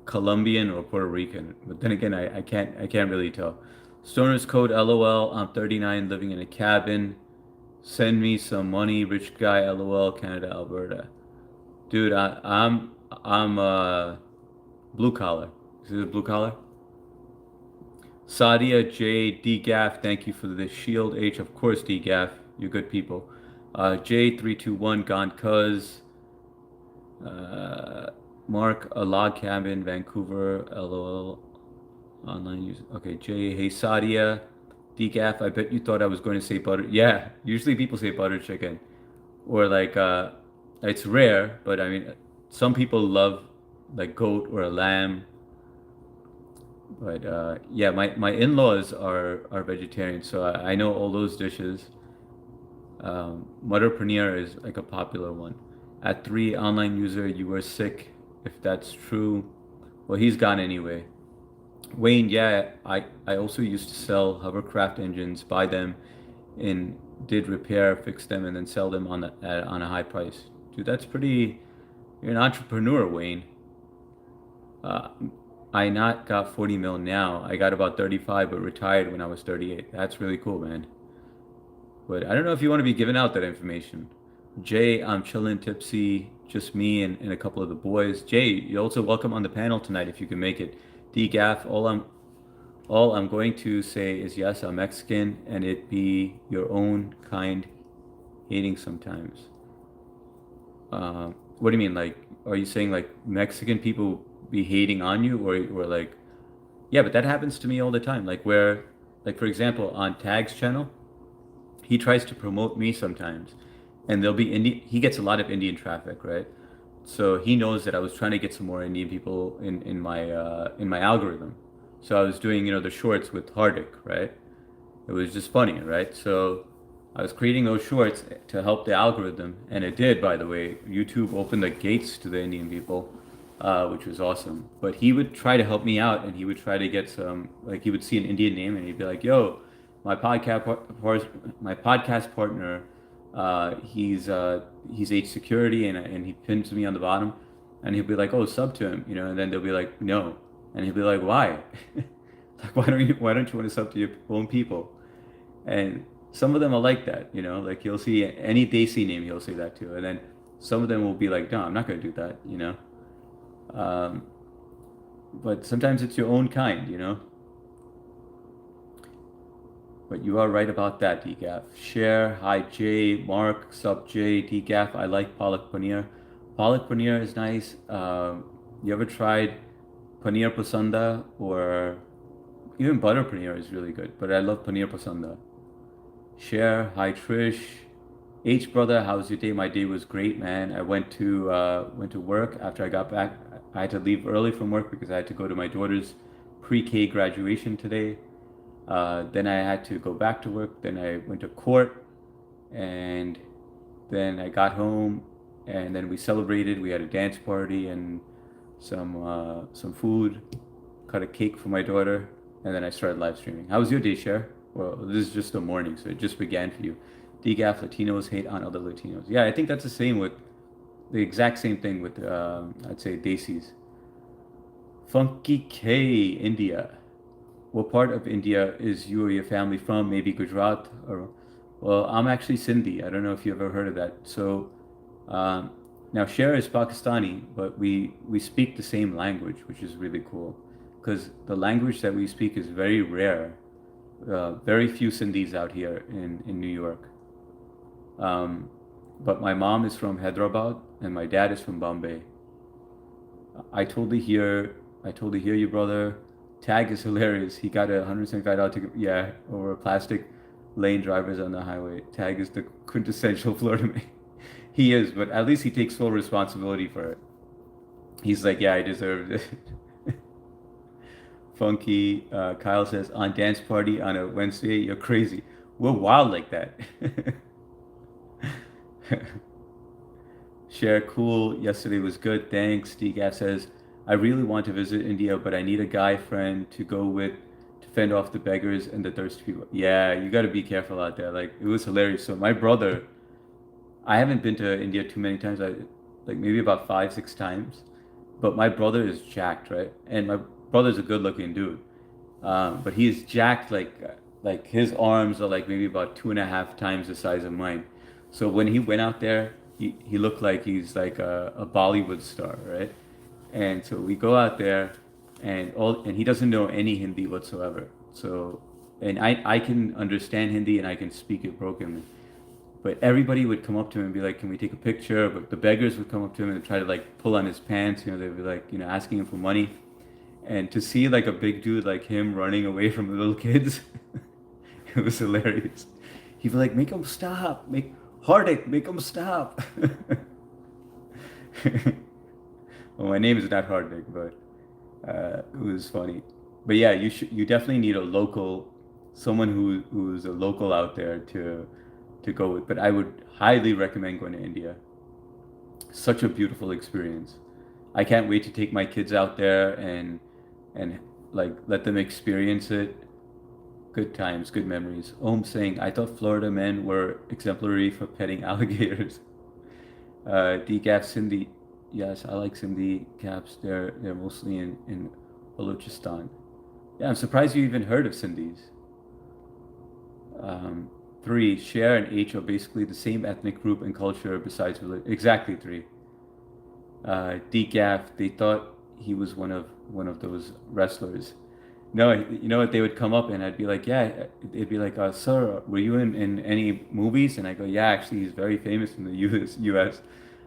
Colombian or Puerto Rican. But then again, I can't really tell. Stoner's code LOL. I'm 39, living in a cabin. Send me some money, rich guy. LOL, Canada, Alberta. Dude, I'm blue collar. Is it blue collar? Sadia J DGAF, thank you for the shield H. Of course, DGAF, you're good people. J321 Gone Cuz. Uh, Mark, a log cabin, Vancouver, LOL. Online use. Okay, J. Hey Sadia, DGAF. I bet you thought I was going to say butter. Yeah, usually people say butter chicken, or like it's rare, but I mean, some people love like goat or a lamb. But yeah, my in-laws are vegetarian, so I know all those dishes. Mutter paneer is like a popular one. At three, online user, you were sick. If that's true, well, he's gone anyway. Wayne, yeah, I also used to sell hovercraft engines, buy them and did repair, fix them, and then sell them on a high price. Dude, that's pretty. You're an entrepreneur, Wayne. Uh, I not got 40 mil now. I got about 35, but retired when I was 38. That's really cool, man. But I don't know if you want to be giving out that information. Jay, I'm chilling, tipsy, just me and a couple of the boys. Jay, you're also welcome on the panel tonight if you can make it. D Gaff, all I'm going to say is yes, I'm Mexican, and it be your own kind hating sometimes. What do you mean? Like, are you saying like Mexican people be hating on you, or like, yeah, but that happens to me all the time. Like where, like for example, on Tag's channel, he tries to promote me sometimes, and there'll be Indian. He gets a lot of Indian traffic, right? So he knows that I was trying to get some more Indian people in my algorithm. So I was doing the shorts with Hardik, right? It was just funny, right? So I was creating those shorts to help the algorithm, and it did, by the way. YouTube opened the gates to the Indian people, which was awesome. But he would try to help me out, and he would try to get some, like he would see an Indian name, and he'd be like, "Yo, my podcast partner, he's H security, and he pins me on the bottom, and he'll be like, oh, sub to him, and then they'll be like, no, and he'll be like, why? Like, why don't you want to sub to your own people? And some of them are like that, like you'll see any Desi name, he'll say that too. And then some of them will be like, no, I'm not going to do that. Um, but sometimes it's your own kind. But you are right about that, DGAF. Share, hi Jay, Mark, sub Jay, DGAF. I like Palak Paneer. Palak Paneer is nice. You ever tried Paneer Pasanda, or even Butter Paneer is really good, but I love Paneer Pasanda. Share, hi Trish. H brother, how's your day? My day was great, man. I went to work after I got back. I had to leave early from work because I had to go to my daughter's pre-K graduation today. Then I had to go back to work. Then I went to court, and then I got home, and then we celebrated. We had a dance party and some food. Cut a cake for my daughter, and then I started live streaming. How was your day, Cher? Well, this is just the morning, so it just began for you. DGAF Latinos hate on other Latinos. Yeah, I think that's the exact same thing with I'd say Desis. Funky K, India. What part of India is you or your family from? Maybe Gujarat or, well, I'm actually Sindhi. I don't know if you've ever heard of that. So um, now Cher is Pakistani, but we speak the same language, which is really cool because the language that we speak is very rare. Very few Sindhis out here in New York. Um, but my mom is from Hyderabad and my dad is from Bombay. I totally hear, I totally hear you, brother. Tag is hilarious. He got a $175 ticket, yeah, over plastic lane drivers on the highway. Tag is the quintessential Florida man. He is, but at least he takes full responsibility for it. He's like, yeah, I deserved it. Funky. Kyle says, on dance party on a Wednesday, you're crazy. We're wild like that. Share cool. Yesterday was good. Thanks. DGAF says, I really want to visit India, but I need a guy friend to go with to fend off the beggars and the thirsty people. Yeah, you got to be careful out there. Like, it was hilarious. So my brother, I haven't been to India too many times. I like maybe about 5, 6 times. But my brother is jacked, right? And my brother's a good-looking dude. But he is jacked like his arms are like maybe about 2.5 times the size of mine. So when he went out there, he looked like he's like a Bollywood star, right? And so we go out there, and he doesn't know any Hindi whatsoever. So, and I can understand Hindi and I can speak it brokenly. But everybody would come up to him and be like, "Can we take a picture?" But the beggars would come up to him and try to like pull on his pants. They'd be like, asking him for money. And to see like a big dude like him running away from the little kids, it was hilarious. He'd be like, "Make him stop! Make Hardik, make him stop!" Well, my name is not Hardik, but it was funny. But yeah, you definitely need a local, someone who's a local out there to go with. But I would highly recommend going to India. Such a beautiful experience. I can't wait to take my kids out there and like let them experience it. Good times, good memories. Om saying, I thought Florida men were exemplary for petting alligators. Decaf Cindy, yes, I like Cindy caps. They're mostly in Balochistan. Yeah, I'm surprised you even heard of Cindy's. Um, Three, Cher and H are basically the same ethnic group and culture besides religion. Exactly three. Decaf, they thought he was one of those wrestlers. No, you know what? They would come up and I'd be like, yeah. It'd be like, sir, were you in any movies? And I go, yeah, actually, he's very famous in the U.S.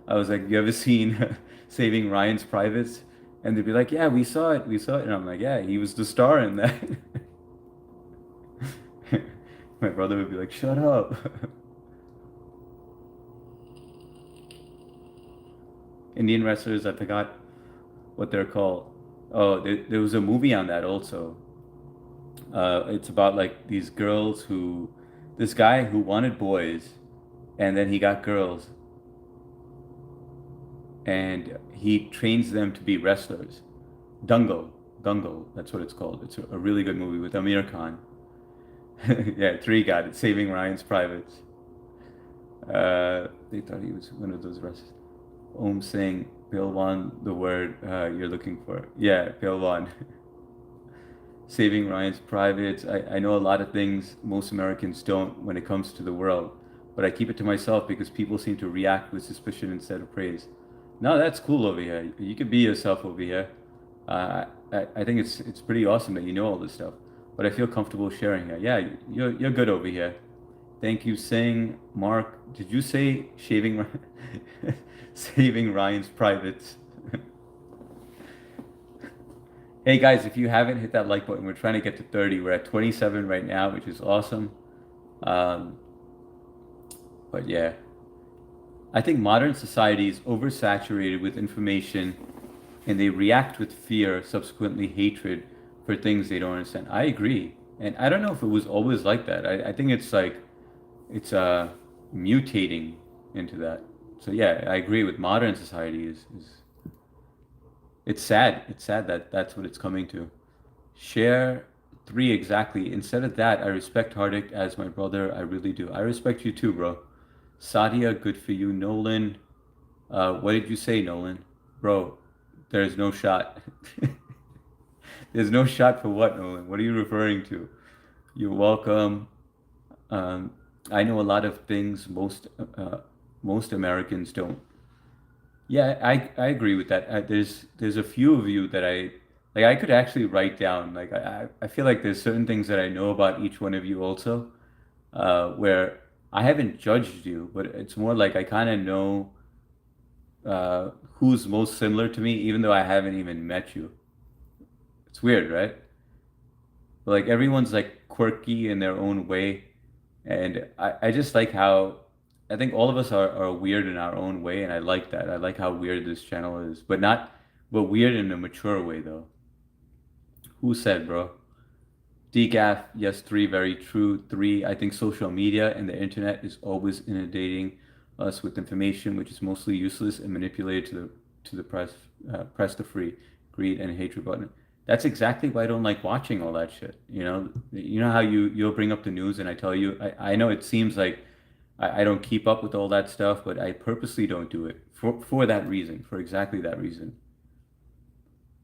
I was like, you ever seen Saving Ryan's Privates? And they'd be like, yeah, we saw it. And I'm like, yeah, he was the star in that. My brother would be like, shut up. Indian wrestlers, I forgot what they're called. Oh, there was a movie on that also. It's about like these girls this guy who wanted boys, and then he got girls, and he trains them to be wrestlers. Dungo, Dungo, that's what it's called. It's a really good movie with Amir Khan. Yeah, three got it. Saving Ryan's Privates. They thought he was one of those wrestlers. Om saying Pilwan, the word you're looking for. Yeah, Pilwan. Saving Ryan's Privates. I know a lot of things most Americans don't when it comes to the world, but I keep it to myself because people seem to react with suspicion instead of praise. No, that's cool over here. You can be yourself over here. I think it's pretty awesome that you know all this stuff, but I feel comfortable sharing it. Yeah, you're good over here. Thank you, Sing. Mark, did you say saving Ryan's Privates? Hey guys, if you haven't hit that like button, we're trying to get to 30. We're at 27 right now, which is awesome. Um, but yeah, I think modern society is oversaturated with information and they react with fear, subsequently hatred for things they don't understand. I agree. And I don't know if it was always like that. I think it's like, it's mutating into that. So yeah, I agree with modern society is it's sad. It's sad that that's what it's coming to. Share three exactly. Instead of that, I respect Hardik as my brother. I really do. I respect you too, bro. Sadia, good for you. Nolan, what did you say, Nolan? Bro, there's no shot. There's no shot for what, Nolan? What are you referring to? You're welcome. Um, I know a lot of things most Americans don't. Yeah, I agree with that. There's a few of you that I like. I could actually write down. Like I feel like there's certain things that I know about each one of you also, where I haven't judged you, but it's more like I kind of know who's most similar to me, even though I haven't even met you. It's weird, right? Like everyone's like quirky in their own way, and I just like how I think all of us are weird in our own way, and I like that. I like how weird this channel is, but weird in a mature way though. Who said, bro? Decaf, yes, three, very true. Three, I think social media and the internet is always inundating us with information which is mostly useless and manipulated to the press the free greed and hatred button. That's exactly why I don't like watching all that shit. You know how you'll bring up the news and I tell you, I know it seems like I don't keep up with all that stuff, but I purposely don't do it for that reason, for exactly that reason.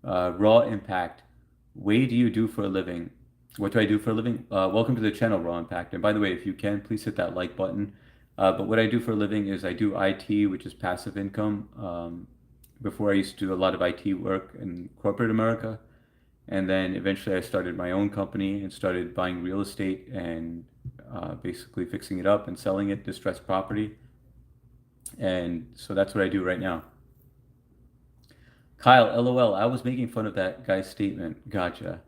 Raw Impact. What do you do for a living? What do I do for a living? Welcome to the channel, Raw Impact. And by the way, if you can, please hit that like button. But what I do for a living is I do IT, which is passive income. Before I used to do a lot of IT work in corporate America. And then eventually I started my own company and started buying real estate and basically fixing it up and selling it, distressed property. And so that's what I do right now. Kyle, LOL, I was making fun of that guy's statement. Gotcha.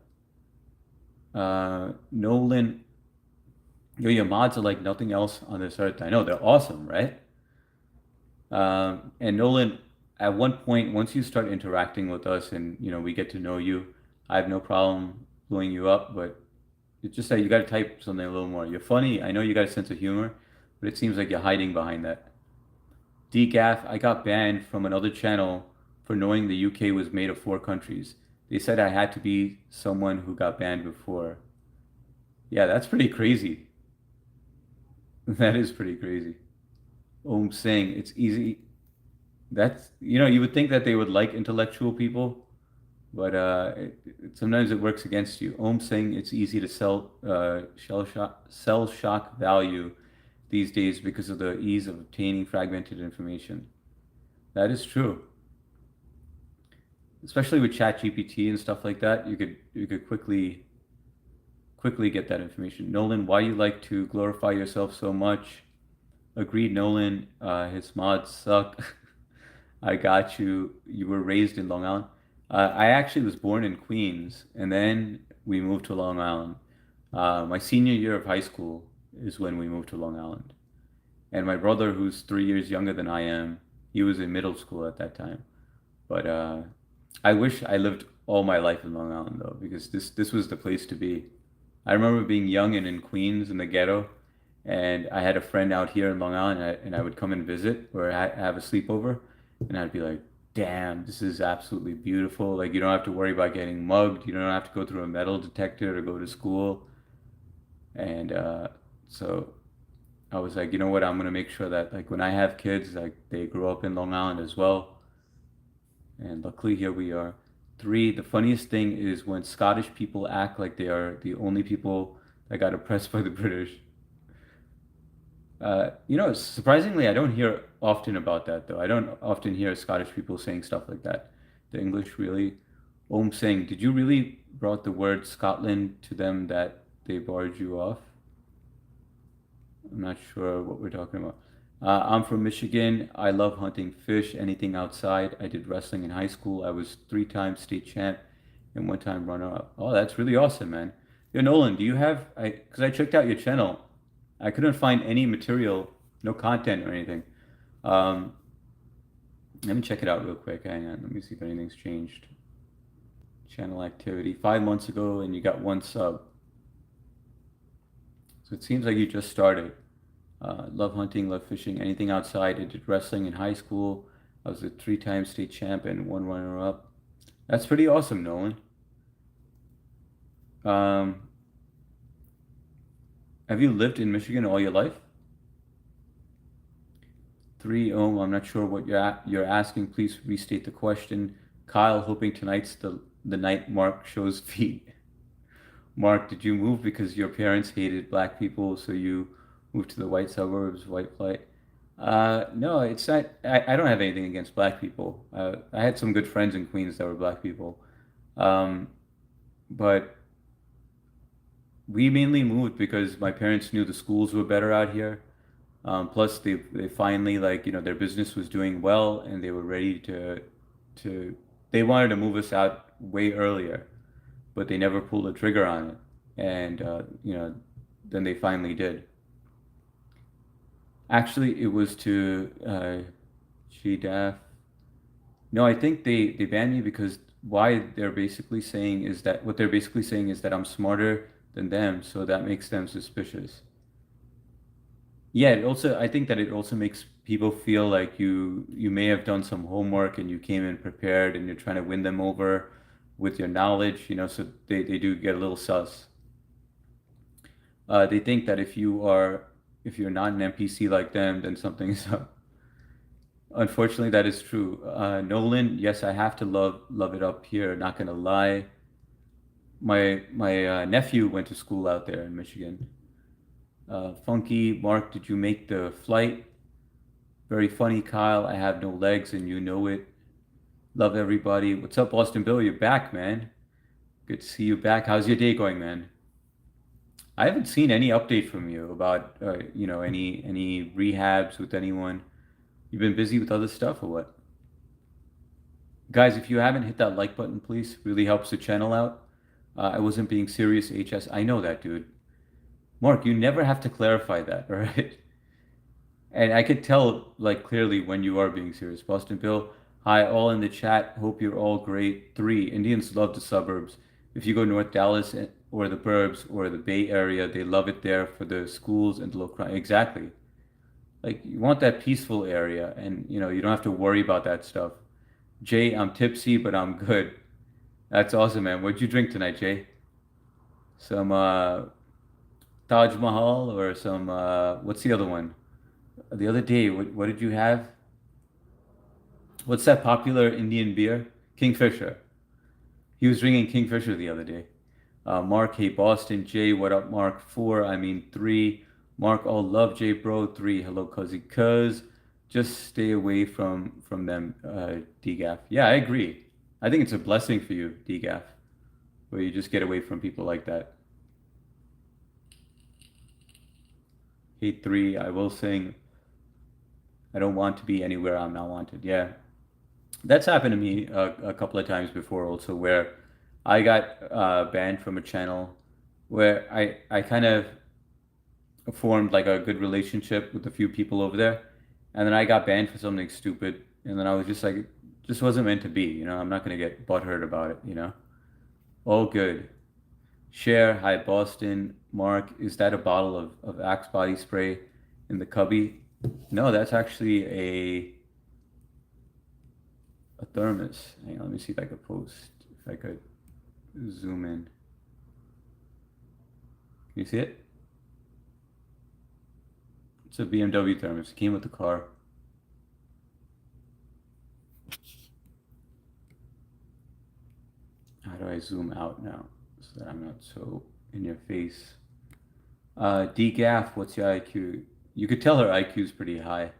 Nolan, yo, your mods are like nothing else on this earth. I know they're awesome, right? And Nolan, at one point, once you start interacting with us and we get to know you, I have no problem blowing you up, but it's just that you got to type something a little more. You're funny. I know you got a sense of humor, but it seems like you're hiding behind that. Decaf, I got banned from another channel for knowing the UK was made of 4 countries. They said I had to be someone who got banned before. Yeah, that's pretty crazy. That is pretty crazy. Om saying it's easy. That's, you would think that they would like intellectual people, but sometimes it works against you. Om saying it's easy to sell shock value these days because of the ease of obtaining fragmented information. That is true. Especially with ChatGPT and stuff like that, you could quickly get that information. Nolan, why you like to glorify yourself so much? Agreed, Nolan. His mods suck. I got you. You were raised in Long Island. I actually was born in Queens, and then we moved to Long Island. My senior year of high school is when we moved to Long Island. And my brother, who's 3 years younger than I am, he was in middle school at that time. But I wish I lived all my life in Long Island though, because this was the place to be. I remember being young and in Queens in the ghetto, and I had a friend out here in Long Island, and I would come and visit or have a sleepover, and I'd be like, "Damn, this is absolutely beautiful. Like you don't have to worry about getting mugged. You don't have to go through a metal detector to go to school." And so I was like, you know what? I'm gonna make sure that like when I have kids, like they grow up in Long Island as well. And luckily, here we are. Three, the funniest thing is when Scottish people act like they are the only people that got oppressed by the British. Surprisingly, I don't hear often about that, though. I don't often hear Scottish people saying stuff like that. The English really. Om saying, did you really brought the word Scotland to them that they barred you off? I'm not sure what we're talking about. I'm from Michigan. I love hunting fish, anything outside. I did wrestling in high school. I was 3 times state champ and 1 time runner up. Oh, that's really awesome, man. Yo, Nolan, do you have, because I checked out your channel. I couldn't find any material, no content or anything. Um, Let me check it out real quick. Hang on. Let me see if anything's changed. Channel activity 5 months ago, and you got 1 sub. So it seems like you just started. Love hunting, love fishing, anything outside. I did wrestling in high school. I was a 3 time state champ and 1 runner up. That's pretty awesome, Nolan. Um, have you lived in Michigan all your life? 3 I'm not sure what you're asking. Please restate the question. Kyle, hoping tonight's the night Mark shows feet. Mark, did you move because your parents hated black people, so you moved to the white suburbs, white flight? No, it's not. I don't have anything against black people. I had some good friends in Queens that were black people, um, but we mainly moved because my parents knew the schools were better out here. Plus, they finally like their business was doing well, and they were ready to they wanted to move us out way earlier, but they never pulled the trigger on it. And then they finally did. Actually, it was to GDAF. No, I think they banned me because what they're basically saying is that I'm smarter than them, so that makes them suspicious. Yeah, I think that it also makes people feel like you may have done some homework and you came in prepared and you're trying to win them over with your knowledge, so they do get a little sus. They think that if you're not an NPC like them, then something is up. Unfortunately, that is true. Nolan, yes, I have to love it up here. Not gonna lie. My nephew went to school out there in Michigan. Funky, Mark, did you make the flight? Very funny, Kyle. I have no legs and you know it. Love everybody. What's up, Austin Bill? You're back, man. Good to see you back. How's your day going, man? I haven't seen any update from you about any rehabs with anyone. You've been busy with other stuff or what? Guys, if you haven't hit that like button, please. Really helps the channel out. I wasn't being serious, HS. I know that, dude. Mark, you never have to clarify that, all right? And I could tell like clearly when you are being serious. Boston Bill, hi, all in the chat. Hope you're all great. 3, Indians love the suburbs. If you go North Dallas or the burbs or the Bay Area, they love it there for the schools and the low crime. Exactly. Like you want that peaceful area, and you don't have to worry about that stuff. Jay, I'm tipsy, but I'm good. That's awesome, man. What'd you drink tonight, Jay? Some Taj Mahal or some what's the other one? The other day, what did you have? What's that popular Indian beer? Kingfisher. He was drinking Kingfisher the other day. Mark, hey Boston, Jay, what up, Mark? Four, I mean three. Mark, all love, Jay, bro. Three, hello, cuzzy, cuz. Just stay away from them, DGAF. Yeah, I agree. I think it's a blessing for you, DGAF, where you just get away from people like that. Hey, three, I will sing. I don't want to be anywhere I'm not wanted. Yeah, that's happened to me a couple of times before also, where I got banned from a channel where I kind of formed like a good relationship with a few people over there, and then I got banned for something stupid, and then I was just like, just wasn't meant to be, you know. I'm not gonna get butthurt about it, you know. All good. Share, hi Boston. Mark, is that a bottle of Axe body spray in the cubby? No, that's actually a thermos. Hang on, let me see if I could post, if I could zoom in. Can you see it? It's a BMW thermos. It came with the car. How do I zoom out now so that I'm not so in your face? DGAF, what's your IQ? You could tell her IQ is pretty high.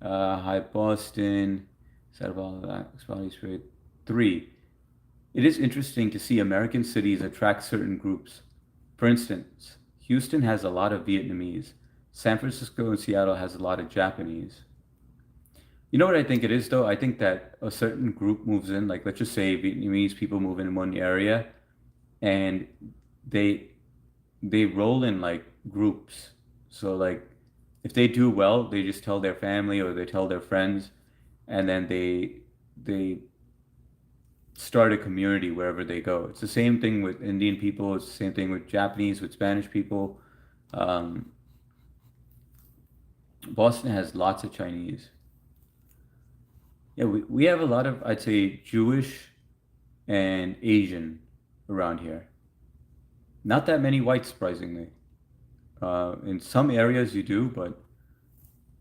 Hi Boston. Said about that. Spelling straight. Three. It is interesting to see American cities attract certain groups. For instance, Houston has a lot of Vietnamese. San Francisco and Seattle has a lot of Japanese. You know what I think it is though? I think that a certain group moves in, like let's just say Vietnamese people move in one area and they they roll in like groups. So like if they do well, they just tell their family or they tell their friends and then they start a community wherever they go. It's the same thing with Indian people, it's the same thing with Japanese, with Spanish people. Um, Boston has lots of Chinese. Yeah, we have a lot of, I'd say, Jewish and Asian around here. Not that many whites, surprisingly. In some areas you do, but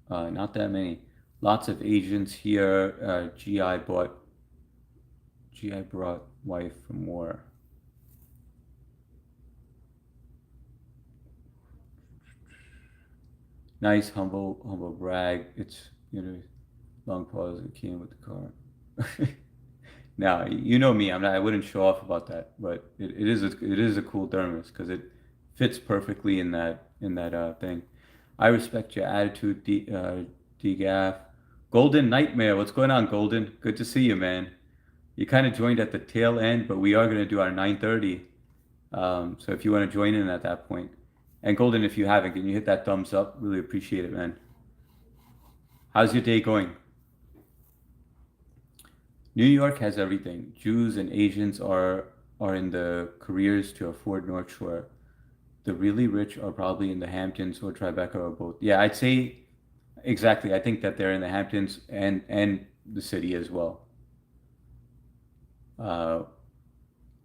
not that many. Lots of Asians here. GI brought wife from war. Nice, humble brag. It's, you know, long pause. It came with the car. Now, you know me. I'm not. I wouldn't show off about that, but it is a cool thermos because it fits perfectly in that thing. I respect your attitude, DGAF. Golden Nightmare. What's going on, Golden? Good to see you, man. You kind of joined at the tail end, but we are going to do our 9:30. So if you want to join in at that point, and Golden, if you haven't, can you hit that thumbs up? Really appreciate it, man. How's your day going? New York has everything. Jews and Asians are in the careers to afford North Shore. The really rich are probably in the Hamptons or Tribeca or both. Yeah, I'd say exactly. I think that they're in the Hamptons and the city as well. Uh,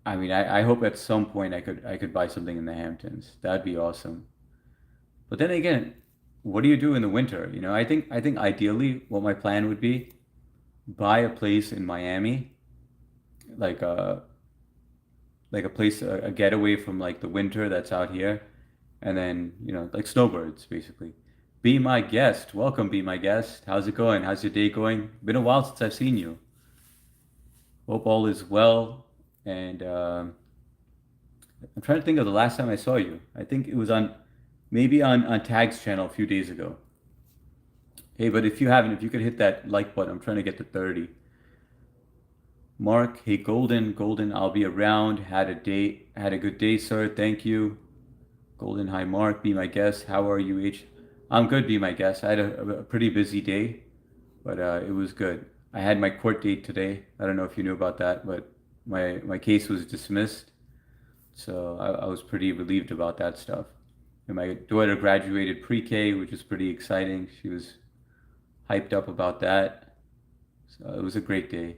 I mean, I hope at some point I could buy something in the Hamptons. That'd be awesome. But then again, what do you do in the winter? You know, I think ideally what my plan would be, buy a place in Miami, like a place a getaway from like the winter that's out here, and then you know like snowbirds basically. Be my guest. Welcome, be my guest. How's it going? How's your day going? Been a while since I've seen you. Hope all is well. And I'm trying to think of the last time I saw you. I think it was on maybe on Tag's channel a few days ago. Hey, but if you haven't, if you could hit that like button, I'm trying to get to 30. Mark, hey Golden, I'll be around. Had a good day, sir. Thank you. Golden, hi Mark, be my guest. How are you, H? I'm good, be my guest. I had a pretty busy day, but it was good. I had my court date today. I don't know if you knew about that, but my case was dismissed, so I was pretty relieved about that stuff. And my daughter graduated pre-K, which is pretty exciting. She was hyped up about that. So it was a great day.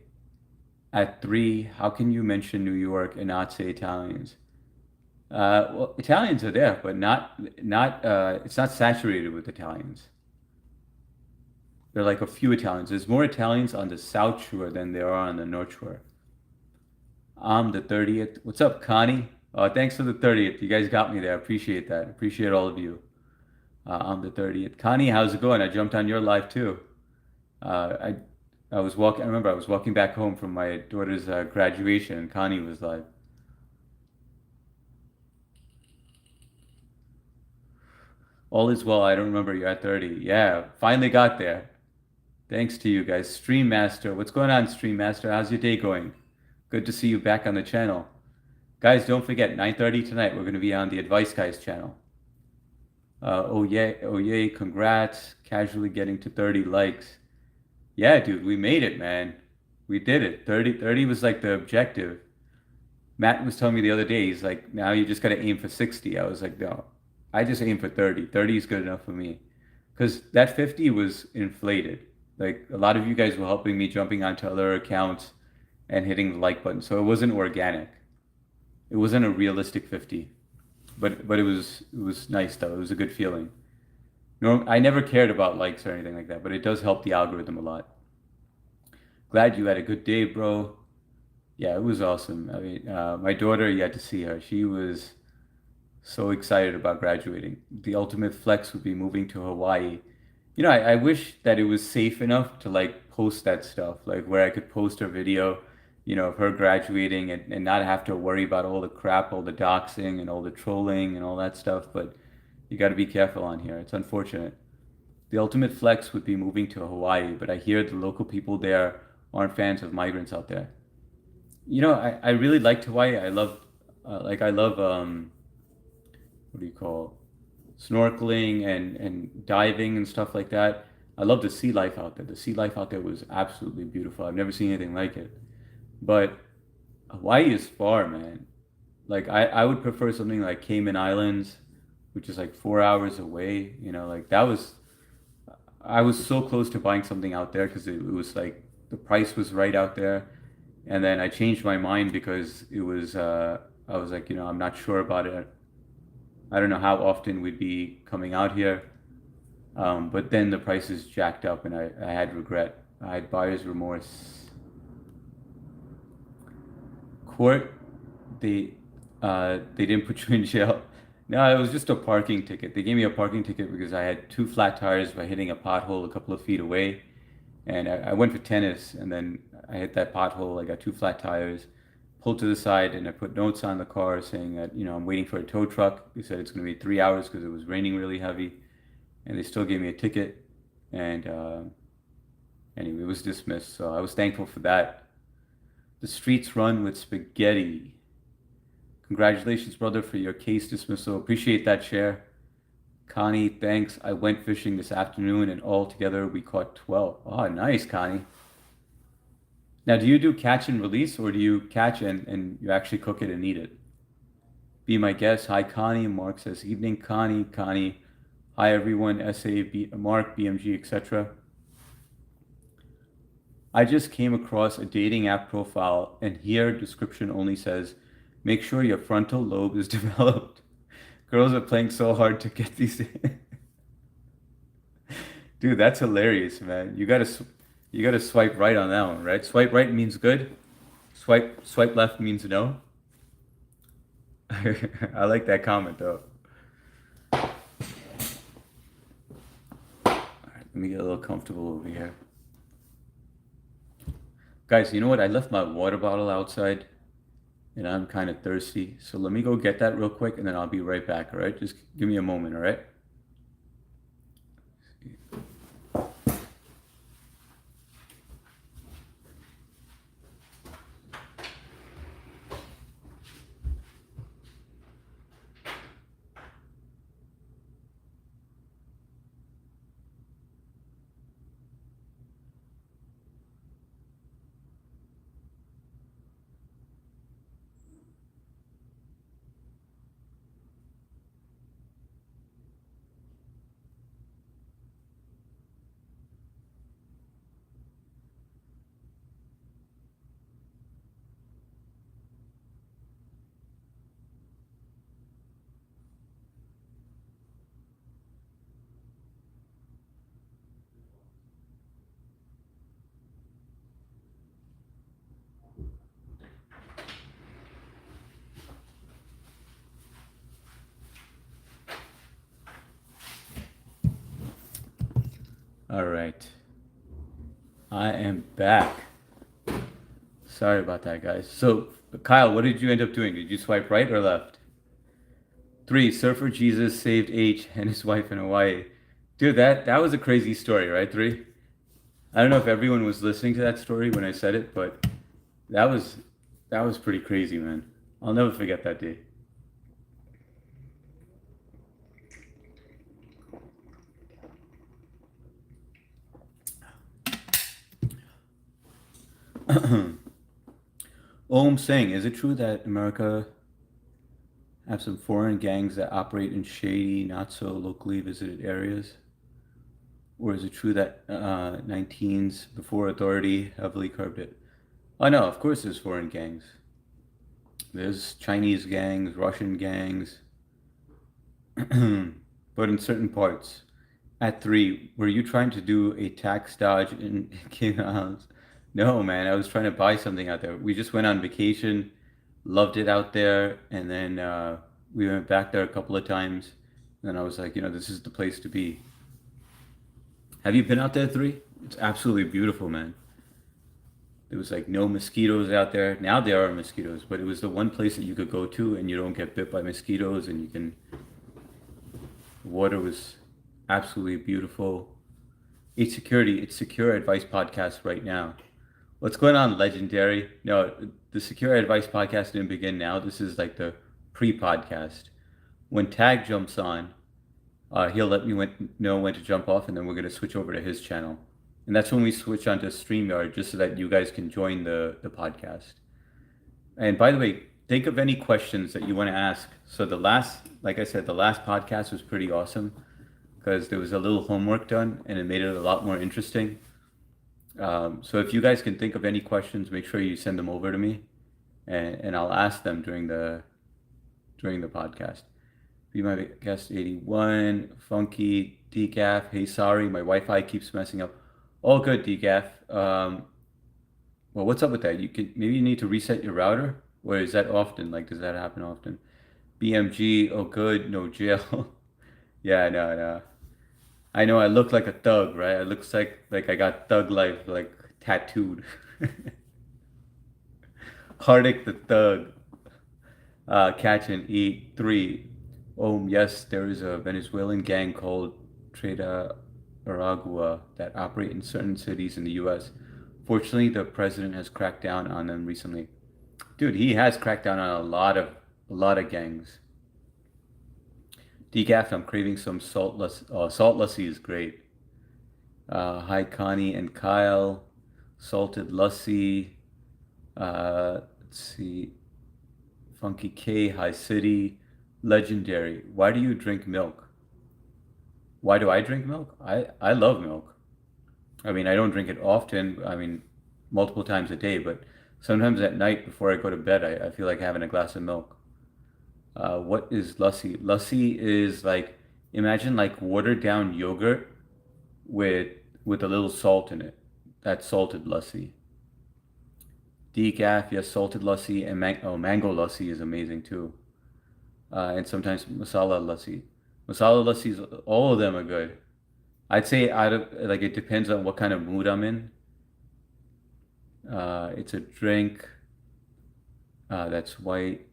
At three, how can you mention New York and not say Italians? Well, Italians are there, but not. It's not saturated with Italians. There are like a few Italians. There's more Italians on the South Shore than there are on the North Shore. I'm the 30th. What's up, Connie? Thanks for the 30th. You guys got me there. Appreciate that. Appreciate all of you. I'm the 30th. Connie, how's it going? I jumped on your live too. Uh, I was walking. I remember I was walking back home from my daughter's graduation, and Connie was live. All is well. I don't remember. You're at 30. Yeah, finally got there. Thanks to you guys. Stream Master. What's going on, Stream Master? How's your day going? Good to see you back on the channel. Guys, don't forget, 9:30 tonight, we're going to be on the Advice Guys channel. Oh yay, congrats. Casually getting to 30 likes. Yeah, dude, we made it, man. We did it. 30 was like the objective. Matt was telling me the other day, he's like, now you just got to aim for 60. I was like, no, I just aim for 30. 30 is good enough for me. Because that 50 was inflated. Like a lot of you guys were helping me jumping onto other accounts and hitting the like button. So it wasn't organic. It wasn't a realistic 50. But it was nice though. It was a good feeling. I never cared about likes or anything like that, but it does help the algorithm a lot. Glad you had a good day, bro. Yeah, it was awesome. I mean, my daughter, you had to see her. She was so excited about graduating. The ultimate flex would be moving to Hawaii. I wish that it was safe enough to like post that stuff, like where I could post her video, of her graduating and not have to worry about all the crap, all the doxing and all the trolling and all that stuff. But you got to be careful on here. It's unfortunate. The ultimate flex would be moving to Hawaii, but I hear the local people there aren't fans of migrants out there. I really liked Hawaii. I love what do you call snorkeling and diving and stuff like that. I love the sea life out there. The sea life out there was absolutely beautiful. I've never seen anything like it. But Hawaii is far, man. Like I would prefer something like Cayman Islands, which is like 4 hours away. Like that was I was so close to buying something out there because it was like the price was right out there. And then I changed my mind because I was like, I'm not sure about it. I don't know how often we'd be coming out here. But then the prices jacked up and I had regret. I had buyer's remorse. Court, they didn't put you in jail. No, it was just a parking ticket. They gave me a parking ticket because I had two flat tires by hitting a pothole a couple of feet away. And I went for tennis and then I hit that pothole. I got two flat tires, pulled to the side, and I put notes on the car saying that, I'm waiting for a tow truck. They said it's going to be 3 hours because it was raining really heavy. And they still gave me a ticket. And anyway, it was dismissed. So I was thankful for that. The streets run with spaghetti. Congratulations, brother, for your case dismissal. Appreciate that share. Connie, thanks. I went fishing this afternoon and all together we caught 12. Oh, nice, Connie. Now, do you do catch and release or do you catch and you actually cook it and eat it? Be my guest. Hi, Connie. Mark says, evening, Connie. Connie. Hi, everyone. Mark, BMG, etc. I just came across a dating app profile and here description only says, make sure your frontal lobe is developed. Girls are playing so hard to get these. Dude, that's hilarious, man. You gotta swipe right on that one, right? Swipe right means good. Swipe left means no. I like that comment though. All right, let me get a little comfortable over here. Guys, you know what? I left my water bottle outside and I'm kind of thirsty. So let me go get that real quick and then I'll be right back, all right? Just give me a moment, all right? All right. I am back. Sorry about that, guys. So, Kyle, what did you end up doing? Did you swipe right or left? Three, Surfer Jesus saved H and his wife in Hawaii. Dude, that was a crazy story, right? Three. I don't know if everyone was listening to that story when I said it, but that was that was pretty crazy, man. I'll never forget that day. Om saying, is it true that America have some foreign gangs that operate in shady, not so locally visited areas? Or is it true that 19s before authority heavily curbed it? Oh no, of course there's foreign gangs. There's Chinese gangs, Russian gangs, but in certain parts. At three, were you trying to do a tax dodge in Cayman Islands? No, man, I was trying to buy something out there. We just went on vacation, loved it out there, and then we went back there a couple of times. And then I was like, this is the place to be. Have you been out there, three? It's absolutely beautiful, man. There was like no mosquitoes out there. Now there are mosquitoes, but it was the one place that you could go to and you don't get bit by mosquitoes, and you can. The water was absolutely beautiful. It's security. It's Secure Advice Podcast right now. What's going on, Legendary? No, the Secure Advice Podcast didn't begin now. This is like the pre-podcast. When Tag jumps on, he'll let me know when to jump off, and then we're going to switch over to his channel. And that's when we switch onto StreamYard, just so that you guys can join the podcast. And by the way, think of any questions that you want to ask. So like I said, the last podcast was pretty awesome because there was a little homework done and it made it a lot more interesting. So if you guys can think of any questions, make sure you send them over to me, and I'll ask them during the podcast. Be my guest 81, Funky, Decaf. Hey, sorry, my Wi-Fi keeps messing up. All good, Decaf. Well, what's up with that? Maybe you need to reset your router, or is that often? Like, does that happen often? BMG, oh good, no jail. Yeah, no. I know I look like a thug, right? I looks like I got thug life like tattooed. Hardik the thug. Catch and eat three. Oh yes, there is a Venezuelan gang called Treta Aragua that operate in certain cities in the U.S. Fortunately, the president has cracked down on them recently. Dude, he has cracked down on a lot of gangs. Decaf, I'm craving some saltless. Salt lassi is great. Hi, Connie and Kyle. Salted lassi. Let's see. Funky K, High City. Legendary. Why do you drink milk? Why do I drink milk? I love milk. I mean, I don't drink it often. I mean, multiple times a day, but sometimes at night before I go to bed, I feel like having a glass of milk. What is lassi? Lassi is like, imagine like watered down yogurt with with a little salt in it. That's salted lassi. Decaf, yes, salted lassi, and mango lassi is amazing too. And sometimes masala lassi. Masala lassis, all of them are good. I'd say out of like it depends on what kind of mood I'm in. It's a drink that's white.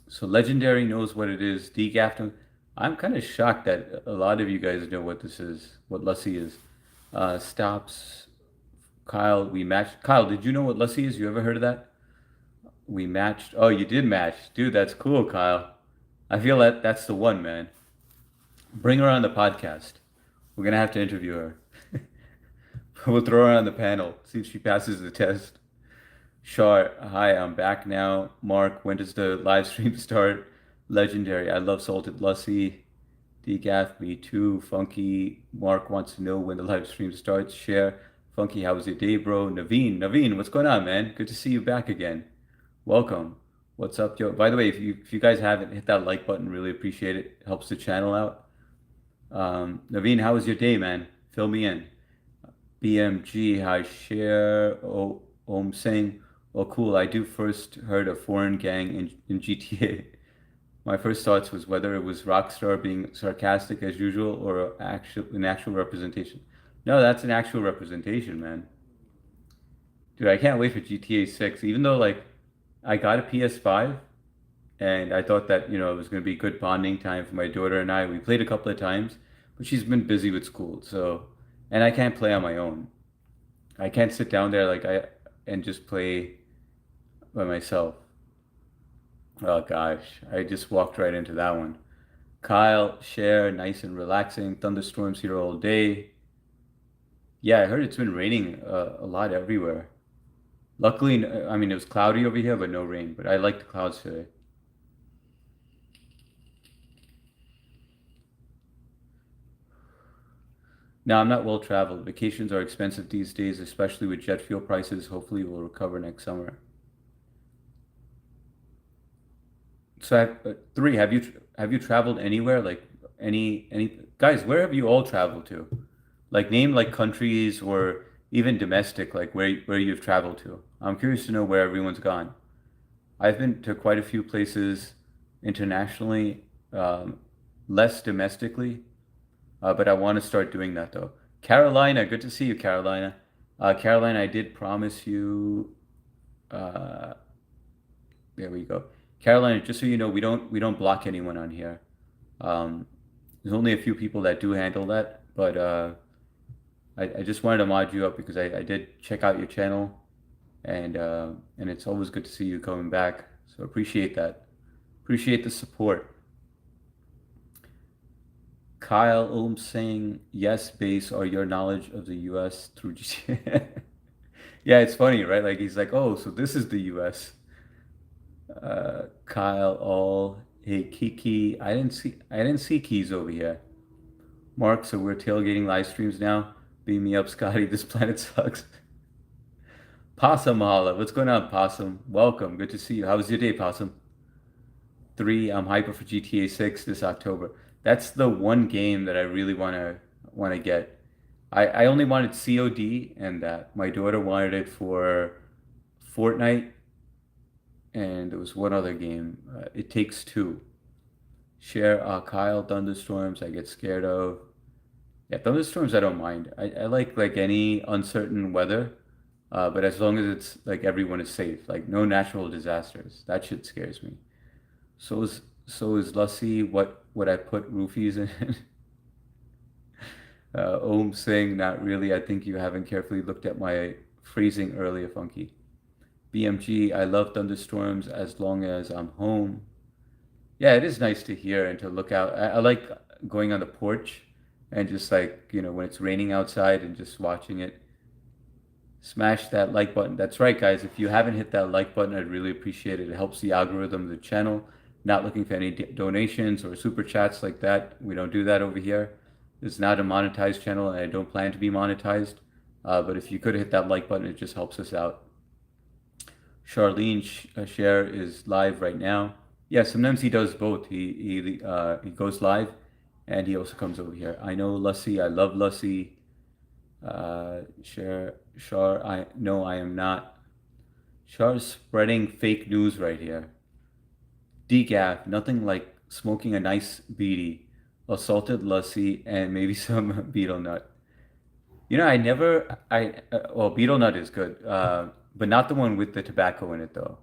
So Legendary knows what it is. Decaf, I'm kind of shocked that a lot of you guys know what this is, what lassi is. Stops. Kyle, we matched. Kyle, did you know what lassi is? You ever heard of that? We matched. Oh, you did match. Dude, that's cool, Kyle. I feel that that's the one, man. Bring her on the podcast. We're gonna have to interview her. We'll throw her on the panel, see if she passes the test. Sure. Hi, I'm back now. Mark, when does the live stream start? Legendary. I love salted lassi. Decaf, me too. Funky. Mark wants to know when the live stream starts. Share. Funky, how was your day, bro? Naveen, what's going on, man? Good to see you back again. Welcome. What's up, Joe? By the way, if you guys haven't hit that like button, really appreciate it. Helps the channel out. Naveen, how was your day, man? Fill me in. BMG, hi, share. Oh, Om Singh. Well, cool. I do first heard of foreign gang in GTA. My first thoughts was whether it was Rockstar being sarcastic as usual or an actual representation. No, that's an actual representation, man. Dude, I can't wait for GTA 6. Even though like I got a PS5 and I thought that, it was going to be good bonding time for my daughter and I. We played a couple of times, but she's been busy with school. So, and I can't play on my own. I can't sit down there and just play by myself. Oh gosh, I just walked right into that one. Kyle, share, nice and relaxing. Thunderstorms here all day. Yeah, I heard it's been raining a lot everywhere. Luckily, I mean, it was cloudy over here, but no rain. But I like the clouds today. No, I'm not well traveled. Vacations are expensive these days, especially with jet fuel prices. Hopefully, we'll recover next summer. So, three, have you traveled anywhere? Like any guys, where have you all traveled to? Like name like countries or even domestic, like where you've traveled to. I'm curious to know where everyone's gone. I've been to quite a few places internationally, less domestically, but I want to start doing that though. Carolina, good to see you, Carolina. Carolina, I did promise you. Uh, there we go. Carolina, just so you know, we don't block anyone on here. Um, there's only a few people that do handle that, but I just wanted to mod you up because I did check out your channel and it's always good to see you coming back. So appreciate that. Appreciate the support. Kyle Ohm saying yes, base or your knowledge of the US through GTA. Yeah, it's funny, right? Like he's like, oh, so this is the US. Kyle all hey Kiki. I didn't see keys over here. Mark, so we're tailgating live streams now. Beam me up, Scotty. This planet sucks. Possum Holla. What's going on, Possum? Welcome. Good to see you. How was your day, Possum? Three, I'm hyper for GTA 6 this October. That's the one game that I really wanna get. I only wanted COD and that. My daughter wanted it for Fortnite and there was one other game. It Takes Two. Share Kyle thunderstorms I get scared of. Yeah, thunderstorms I don't mind. I like any uncertain weather, but as long as it's like everyone is safe, like no natural disasters. That shit scares me. So is Lussie what would I put roofies in? Ohm saying not really. I think you haven't carefully looked at my phrasing earlier, Funky. BMG, I love thunderstorms as long as I'm home. Yeah, it is nice to hear and to look out. I like going on the porch and just like, when it's raining outside and just watching it. Smash that like button. That's right, guys. If you haven't hit that like button, I'd really appreciate it. It helps the algorithm of the channel. Not looking for any donations or super chats like that. We don't do that over here. It's not a monetized channel, and I don't plan to be monetized. But if you could hit that like button, it just helps us out. Charlene Share is live right now. Yeah, sometimes he does both. He goes live, and he also comes over here. I know Lussie. I love Lussie. Share, Shar, I no, I am not. Char's spreading fake news right here. Decaf, nothing like smoking a nice beady, a salted lassi, and maybe some beetle nut. I never, well, beetle nut is good, but not the one with the tobacco in it though.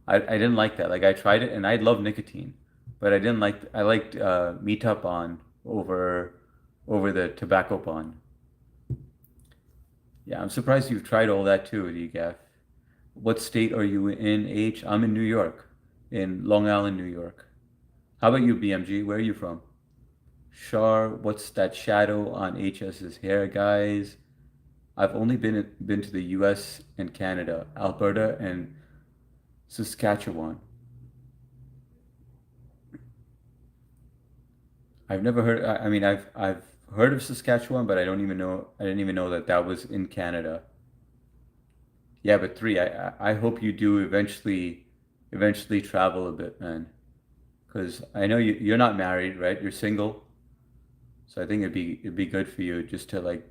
I didn't like that. Like I tried it and I love nicotine, but I liked meetup on over the tobacco bond. Yeah, I'm surprised you've tried all that too, Decaf. What state are you in, H? I'm in New York, in Long Island, New York. How about you, BMG? Where are you from? Shar, what's that shadow on HS's hair, guys? I've only been to the US and Canada, Alberta and Saskatchewan. I've never heard, I mean, I've heard of Saskatchewan, but I didn't even know that that was in Canada. Yeah, but three, I hope you do eventually travel a bit, man. Because I know you're not married, right? You're single. So I think it'd be good for you just to like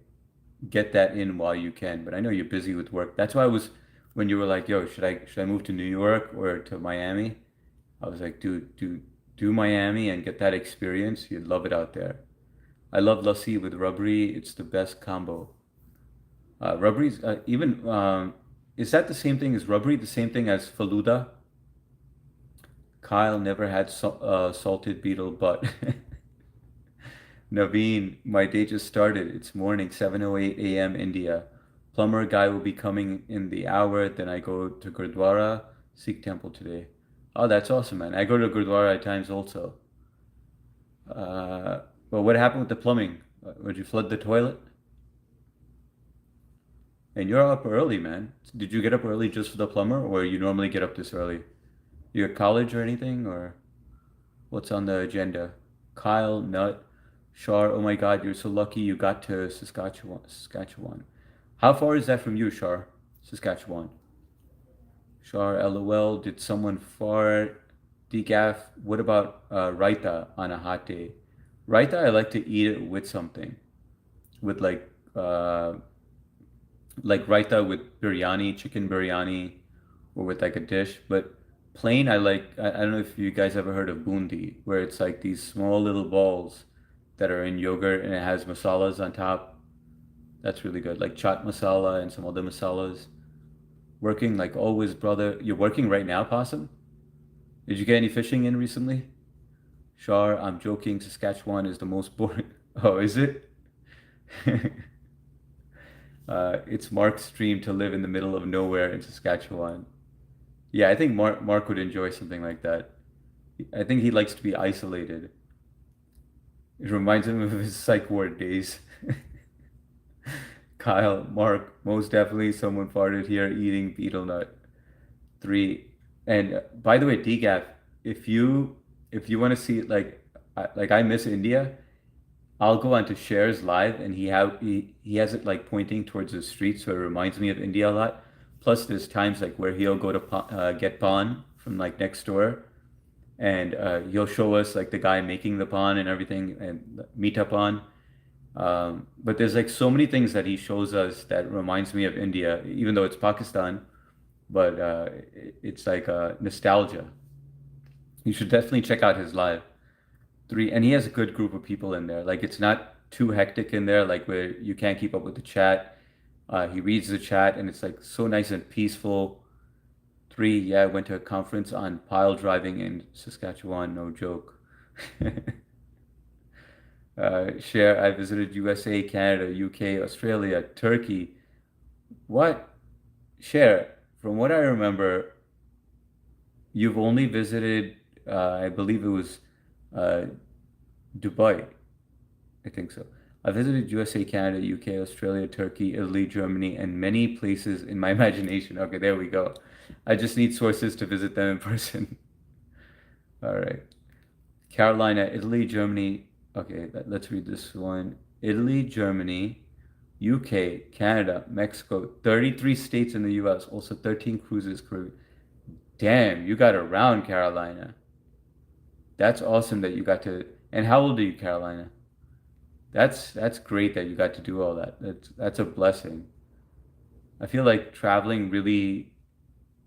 get that in while you can. But I know you're busy with work. That's why I was when you were like, "Yo, should I move to New York or to Miami?" I was like, "Dude, do Miami and get that experience. You'd love it out there." I love lassi with rubbery. It's the best combo. Rubbery's even is that the same thing? Is rubbery the same thing as Faluda? Kyle never had salted beetle, but Naveen, my day just started. It's morning, 7:08 a.m. India. Plumber guy will be coming in the hour. Then I go to Gurdwara, Sikh temple today. Oh, that's awesome, man. I go to Gurdwara at times also. Uh, but what happened with the plumbing? Would you flood the toilet? And you're up early, man. Did you get up early just for the plumber, or you normally get up this early? You at college or anything, or what's on the agenda? Kyle, Nut, Shar. Oh my God, you're so lucky you got to Saskatchewan. Saskatchewan. How far is that from you, Shar? Saskatchewan. Shar, LOL. Did someone fart? Decaf. What about raita on a hot day? Raita, I like to eat it with something, with like raita with biryani, chicken biryani, or with like a dish. But plain, I like. I don't know if you guys ever heard of bundi, where it's like these small little balls that are in yogurt and it has masalas on top. That's really good, like chaat masala and some other masalas. Working like always, brother. You're working right now, Possum? Did you get any fishing in recently? Shar, I'm joking. Saskatchewan is the most boring. Oh, is it? It's Mark's dream to live in the middle of nowhere in Saskatchewan. Yeah, I think Mark would enjoy something like that. I think he likes to be isolated. It reminds him of his psych ward days. Kyle, Mark, most definitely someone farted here eating beetle nut. Three. And by the way, DGAF, if you want to see like I miss India, I'll go onto Shares Live and he has it like pointing towards the street, so it reminds me of India a lot. Plus, there's times like where he'll go to get pawn from like next door, and he'll show us like the guy making the pawn and everything, and meet up on. But there's like so many things that he shows us that reminds me of India, even though it's Pakistan. But it's like nostalgia. You should definitely check out his live. Three, and he has a good group of people in there. Like it's not too hectic in there, like where you can't keep up with the chat. He reads the chat, and it's like so nice and peaceful. Three, yeah, I went to a conference on pile driving in Saskatchewan. No joke. Share, I visited USA, Canada, UK, Australia, Turkey. What? Share, from what I remember, you've only visited, I believe it was uh, Dubai. I think so. I visited USA, Canada, UK, Australia, Turkey, Italy, Germany, and many places in my imagination. Okay, there we go. I just need sources to visit them in person. All right. Carolina, Italy, Germany. Okay, let's read this one. Italy, Germany, UK, Canada, Mexico, 33 states in the US, also 13 cruises, Caribbean. Damn, you got around Carolina. That's awesome that you got to. And how old are you, Carolina? That's great that you got to do all that. That's a blessing. I feel like traveling really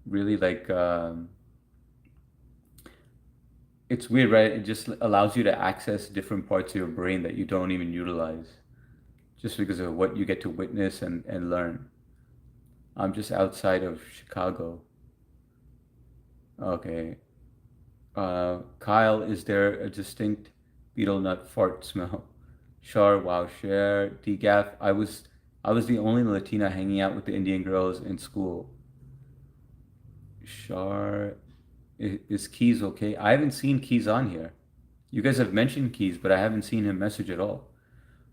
like it's weird, right? It just allows you to access different parts of your brain that you don't even utilize just because of what you get to witness and learn. I'm just outside of Chicago. Okay. Kyle, is there a distinct beetle nut fart smell? Shar, wow, share, DGAF. I was the only Latina hanging out with the Indian girls in school. Shar, is Keys okay? I haven't seen Keys on here. You guys have mentioned Keys, but I haven't seen him message at all.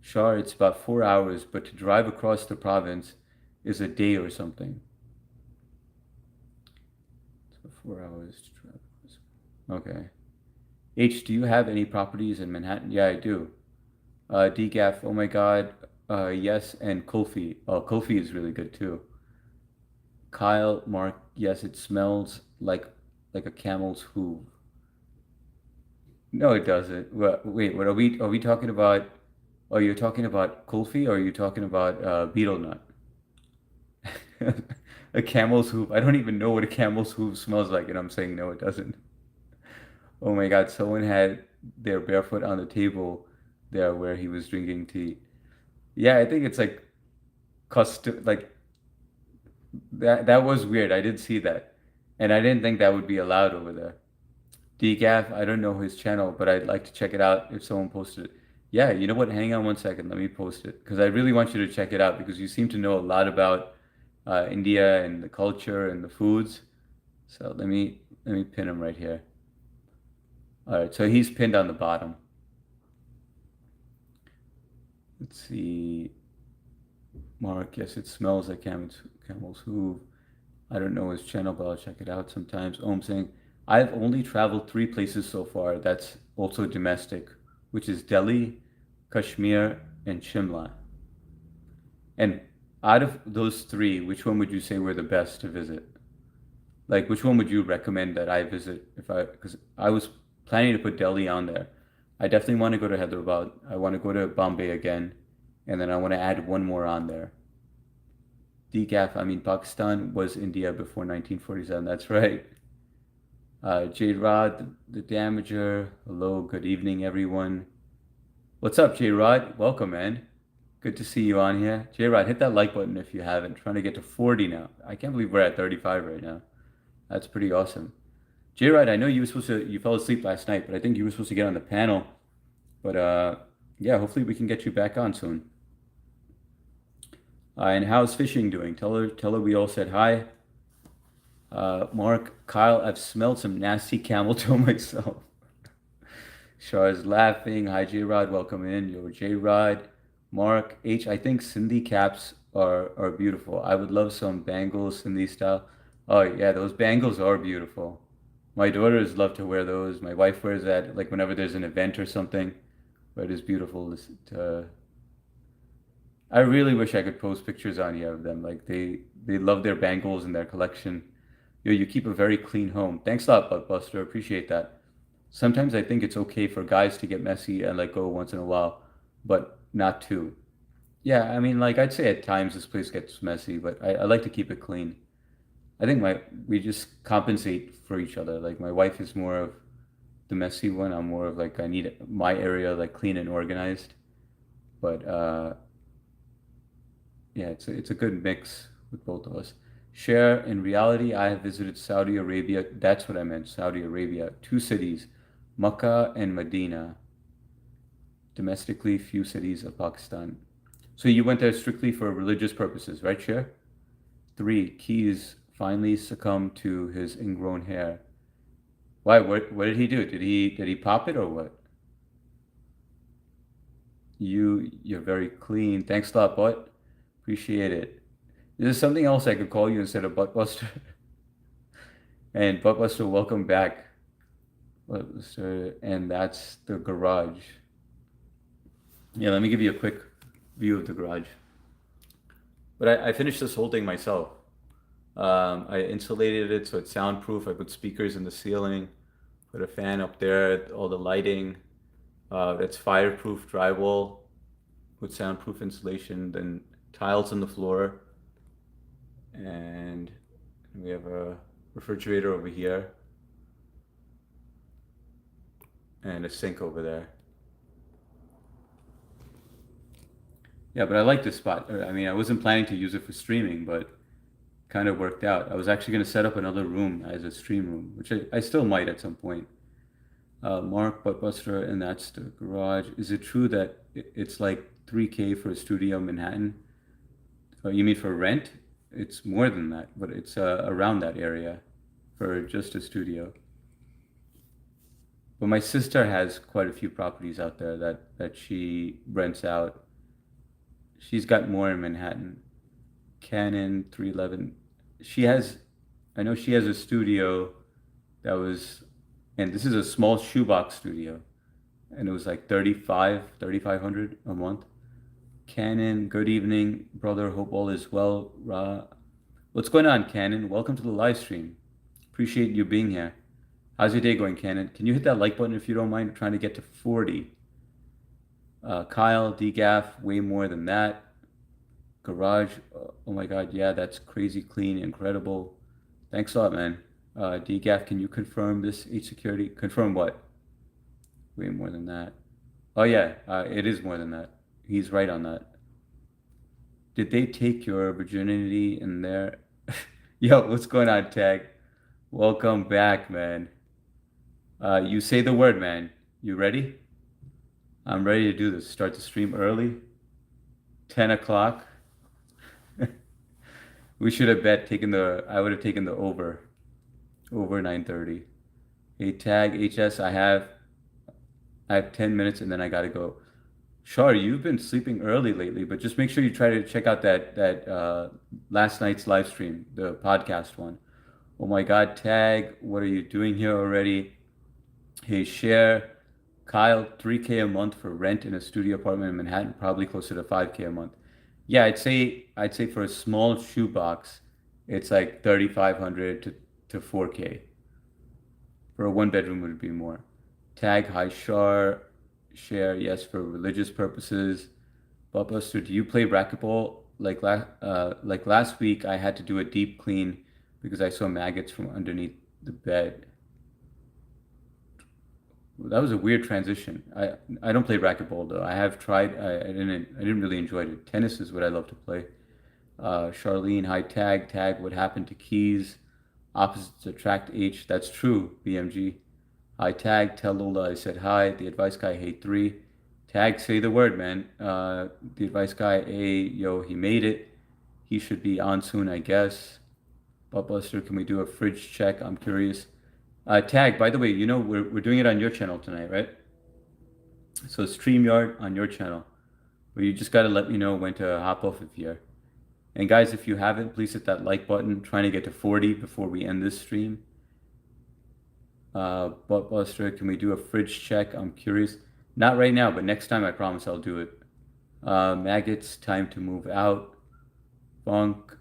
Shar, it's about 4 hours, but to drive across the province is a day or something. So 4 hours to drive across. Okay. H, do you have any properties in Manhattan? Yeah, I do. DGAF, oh my God. Yes, and Kofi. Oh, Kofi is really good too. Kyle, Mark, yes, it smells like a camel's hoof. No, it doesn't. Wait, what are we talking about? Are you talking about kulfi or are you talking about beetle nut? A camel's hoof. I don't even know what a camel's hoof smells like, and I'm saying no, it doesn't. Oh my God, someone had their barefoot on the table. there where he was drinking tea. Yeah, I think it's like custom, like that was weird. I did see that. And I didn't think that would be allowed over there. Decaf, I don't know his channel, but I'd like to check it out if someone posted it. Yeah, you know what? Hang on one second. Let me post it because I really want you to check it out because you seem to know a lot about India and the culture and the foods. So let me pin him right here. All right, so he's pinned on the bottom. Let's see. Mark, yes, it smells like camel's hoof. I don't know his channel, but I'll check it out sometimes. Oh, I'm saying I've only traveled three places so far. That's also domestic, which is Delhi, Kashmir, and Shimla. And out of those three, which one would you say were the best to visit? Like, which one would you recommend that I visit if because I was planning to put Delhi on there. I definitely want to go to Hyderabad. I want to go to Bombay again, and then I want to add one more on there. Decaf, I mean, Pakistan was India before 1947. That's right. J Rod, the Damager. Hello, good evening, everyone. What's up, J Rod? Welcome, man. Good to see you on here. J Rod, hit that like button if you haven't. Trying to get to 40 now. I can't believe we're at 35 right now. That's pretty awesome. J Rod, I know you fell asleep last night, but I think you were supposed to get on the panel. But yeah, hopefully we can get you back on soon. And how's fishing doing? Tell her we all said hi. Mark, Kyle, I've smelled some nasty camel toe myself. Shar is laughing. Hi, J Rod. Welcome in. Yo, J Rod. Mark H. I think Sindhi caps are beautiful. I would love some bangles Sindhi style. Oh yeah, those bangles are beautiful. My daughters love to wear those. My wife wears that like whenever there's an event or something. But it is beautiful I really wish I could post pictures on here of them. Like they love their bangles and their collection. Yo, you keep a very clean home. Thanks a lot, Buster. Appreciate that. Sometimes I think it's okay for guys to get messy and let go once in a while, but not too. Yeah, I mean, like I'd say at times this place gets messy, but I like to keep it clean. I think my we just compensate for each other. Like my wife is more of the messy one. I'm more of like I need my area like clean and organized. But yeah, it's a good mix with both of us. Share in reality, I have visited Saudi Arabia. That's what I meant, Saudi Arabia. Two cities, Makkah and Medina. Domestically, few cities of Pakistan. So you went there strictly for religious purposes, right, Share? Three, Keys finally succumbed to his ingrown hair. Why? What did he do? Did he pop it or what? You're very clean. Thanks a lot, bud. Appreciate it. Is there something else I could call you instead of Buttbuster? And Buttbuster, welcome back. Buttbuster, and that's the garage. Yeah, let me give you a quick view of the garage. But I finished this whole thing myself. I insulated it so it's soundproof. I put speakers in the ceiling, put a fan up there, all the lighting. That's fireproof drywall with soundproof insulation. Then tiles on the floor, and we have a refrigerator over here and a sink over there. Yeah, but I like this spot. I mean, I wasn't planning to use it for streaming, but kind of worked out. I was actually going to set up another room as a stream room, which I still might at some point. Mark Buttbuster, and that's the garage. Is it true that it's like 3K for a studio in Manhattan? You mean for rent? It's more than that, but it's around that area for just a studio. But my sister has quite a few properties out there that she rents out. She's got more in Manhattan. Canon 311. She has, I know she has a studio that was, and this is a small shoebox studio, and it was like 3,500 a month. Canon, good evening, brother. Hope all is well. What's going on, Canon? Welcome to the live stream. Appreciate you being here. How's your day going, Canon? Can you hit that like button if you don't mind? Trying to get to 40. Kyle, DGAF, way more than that. Garage, oh my God, yeah, that's crazy clean, incredible. Thanks a lot, man. DGAF, can you confirm this H security? Confirm what? Way more than that. Oh yeah, it is more than that. He's right on that. Did they take your virginity in there? Yo, what's going on, Tag? Welcome back, man. You say the word, man. You ready? I'm ready to do this. Start the stream early. 10 o'clock. We should have bet taken the. I would have taken the over 9:30. Hey, Tag HS. I have 10 minutes and then I gotta go. Shar, you've been sleeping early lately, but just make sure you try to check out that last night's live stream, the podcast one. Oh my God, Tag, what are you doing here already? Hey, Share, Kyle, 3K a month for rent in a studio apartment in Manhattan, probably closer to 5K a month. Yeah, I'd say for a small shoebox, it's like 3,500 to 4K. For a one bedroom would be more. Tag, hi, Shar, Share, yes, for religious purposes. Buster, do you play racquetball? Like last week, I had to do a deep clean because I saw maggots from underneath the bed. That was a weird transition. I don't play racquetball though. I have tried. I didn't really enjoy it. Tennis is what I love to play. Charlene, hi, Tag. What happened to keys? Opposites attract H. That's true. BMG. Hi, Tag. Tell Lola I said hi. The advice guy, hey, 3. Tag, say the word, man. The advice guy, hey, yo, he made it. He should be on soon, I guess. Buster, can we do a fridge check? I'm curious. Tag, by the way, we're doing it on your channel tonight, right? So StreamYard on your channel. But you just got to let me know when to hop off of here. And guys, if you haven't, please hit that like button. Trying to get to 40 before we end this stream. Buster, can we do a fridge check? I'm curious. Not right now, but next time I promise I'll do it. Maggots, time to move out. Funk,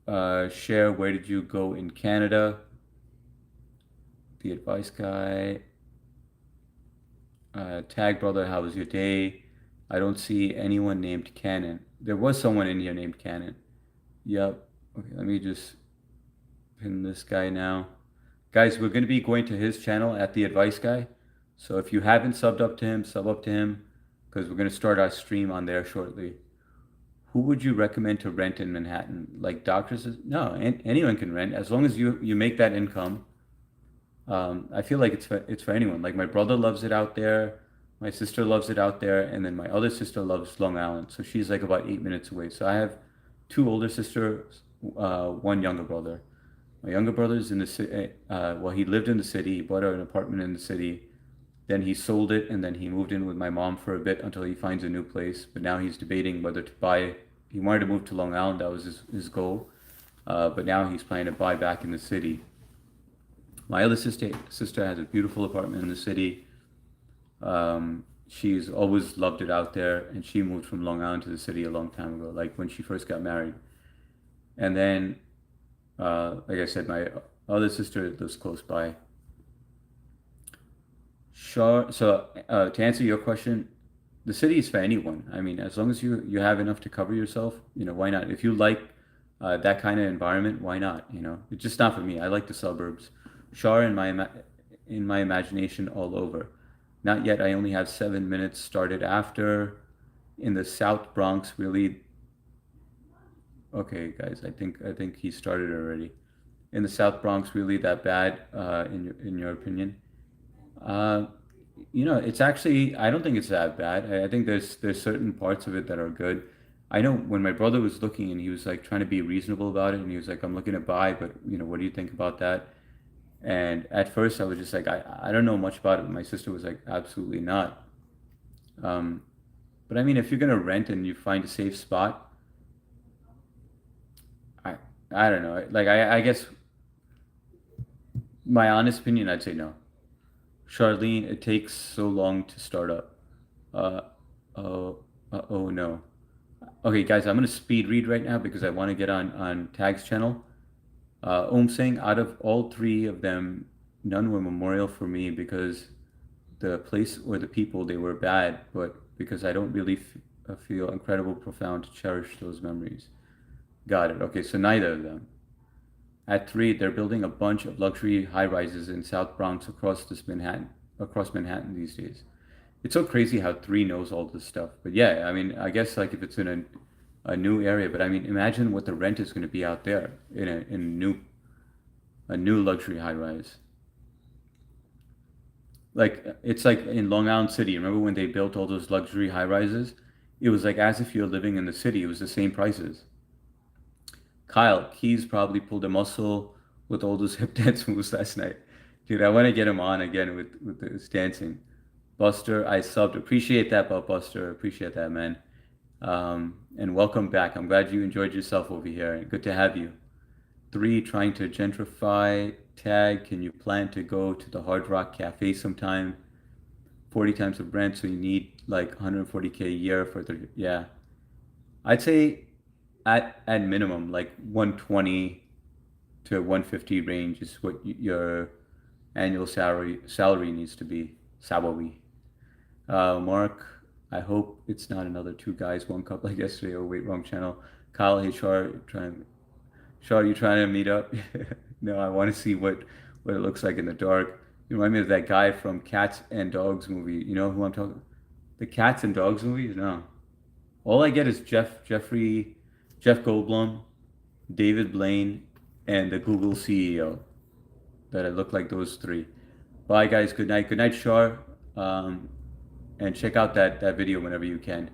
Share, where did you go in Canada? The advice guy. Tag brother, how was your day? I don't see anyone named Cannon. There was someone in here named Cannon. Yep. Okay, let me just pin this guy now. Guys, we're going to be going to his channel at the advice guy. So if you haven't subbed up to him, sub up to him because we're going to start our stream on there shortly. Who would you recommend to rent in Manhattan? Like doctors? No, anyone can rent as long as you make that income. I feel like it's for anyone. Like my brother loves it out there, my sister loves it out there, and then my other sister loves Long Island. So she's like about 8 minutes away. So I have two older sisters, one younger brother. My younger brother's in the city. Well, he lived in the city. He bought an apartment in the city. Then he sold it, and then he moved in with my mom for a bit until he finds a new place. But now he's debating whether to buy. He wanted to move to Long Island. That was his goal. But now he's planning to buy back in the city. My other sister has a beautiful apartment in the city. She's always loved it out there, and she moved from Long Island to the city a long time ago, like when she first got married. And then, like I said, my other sister lives close by. Sure. So, to answer your question, the city is for anyone. I mean, as long as you have enough to cover yourself, why not? If you like that kind of environment, why not? It's just not for me. I like the suburbs. Shar in my imagination all over. Not yet. I only have 7 minutes. Started after in the South Bronx. Really. Okay, guys. I think he started already. In the South Bronx, really that bad? In your opinion? Uh, it's actually I don't think it's that bad. I think there's certain parts of it that are good. I know when my brother was looking and he was like trying to be reasonable about it, and he was like, "I'm looking to buy, but what do you think about that?" And at first, I was just like, I don't know much about it. My sister was like, absolutely not. Um, but I mean, if you're gonna rent and you find a safe spot, I I don't know. Like I guess my honest opinion, I'd say no. Charlene, it takes so long to start up. Uh, oh, oh no. Okay, guys, I'm gonna speed read right now because I want to get on Tag's channel. Om saying out of all three of them, none were memorial for me because the place or the people they were bad, but because I don't really feel incredible, profound to cherish those memories. Got it. Okay, so neither of them. At 3, they're building a bunch of luxury high rises in South Bronx across Manhattan these days. It's so crazy how three knows all this stuff. But yeah, I mean, I guess like if it's in a new area, but I mean, imagine what the rent is going to be out there in a new luxury high rise. Like it's like in Long Island City. Remember when they built all those luxury high rises? It was like as if you're living in the city. It was the same prices. Kyle Keys probably pulled a muscle with all those hip dance moves last night. Dude, I want to get him on again with his dancing. Buster, I subbed. Appreciate that, but Buster, appreciate that, man. And welcome back. I'm glad you enjoyed yourself over here. Good to have you. Three, trying to gentrify. Tag, can you plan to go to the Hard Rock Cafe sometime? 40 times the rent, so you need like 140K a year for the, yeah. I'd say at minimum, like 120 to 150 range is what your annual salary needs to be. Salary. Mark, I hope it's not another two guys, one cup like yesterday. Oh wait, wrong channel. Kyle, hey Char, you trying to meet up? No, I want to see what it looks like in the dark. You remind me of that guy from Cats and Dogs movie. You know who I'm talking? The Cats and Dogs movie? No. All I get is Jeff Goldblum, David Blaine, and the Google CEO. That I look like those three. Bye guys. Good night. Good night, Shar. Um, and check out that video whenever you can.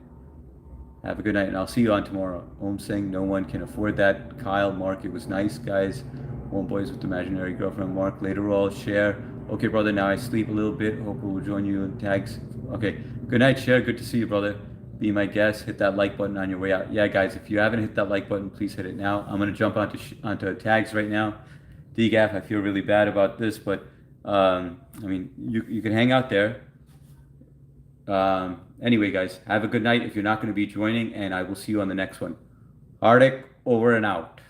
Have a good night, and I'll see you on tomorrow. Om saying no one can afford that. Kyle, Mark, it was nice, guys. One boys with imaginary girlfriend. Mark, later all share. Okay, brother. Now I sleep a little bit. Hope we'll join you in tags. Okay. Good night, share. Good to see you, brother. Be my guest. Hit that like button on your way out. Yeah, guys. If you haven't hit that like button, please hit it now. I'm gonna jump onto tags right now. DGAF, I feel really bad about this, but I mean, you can hang out there. Anyway, guys, have a good night if you're not going to be joining, and I will see you on the next one. Arctic, over and out.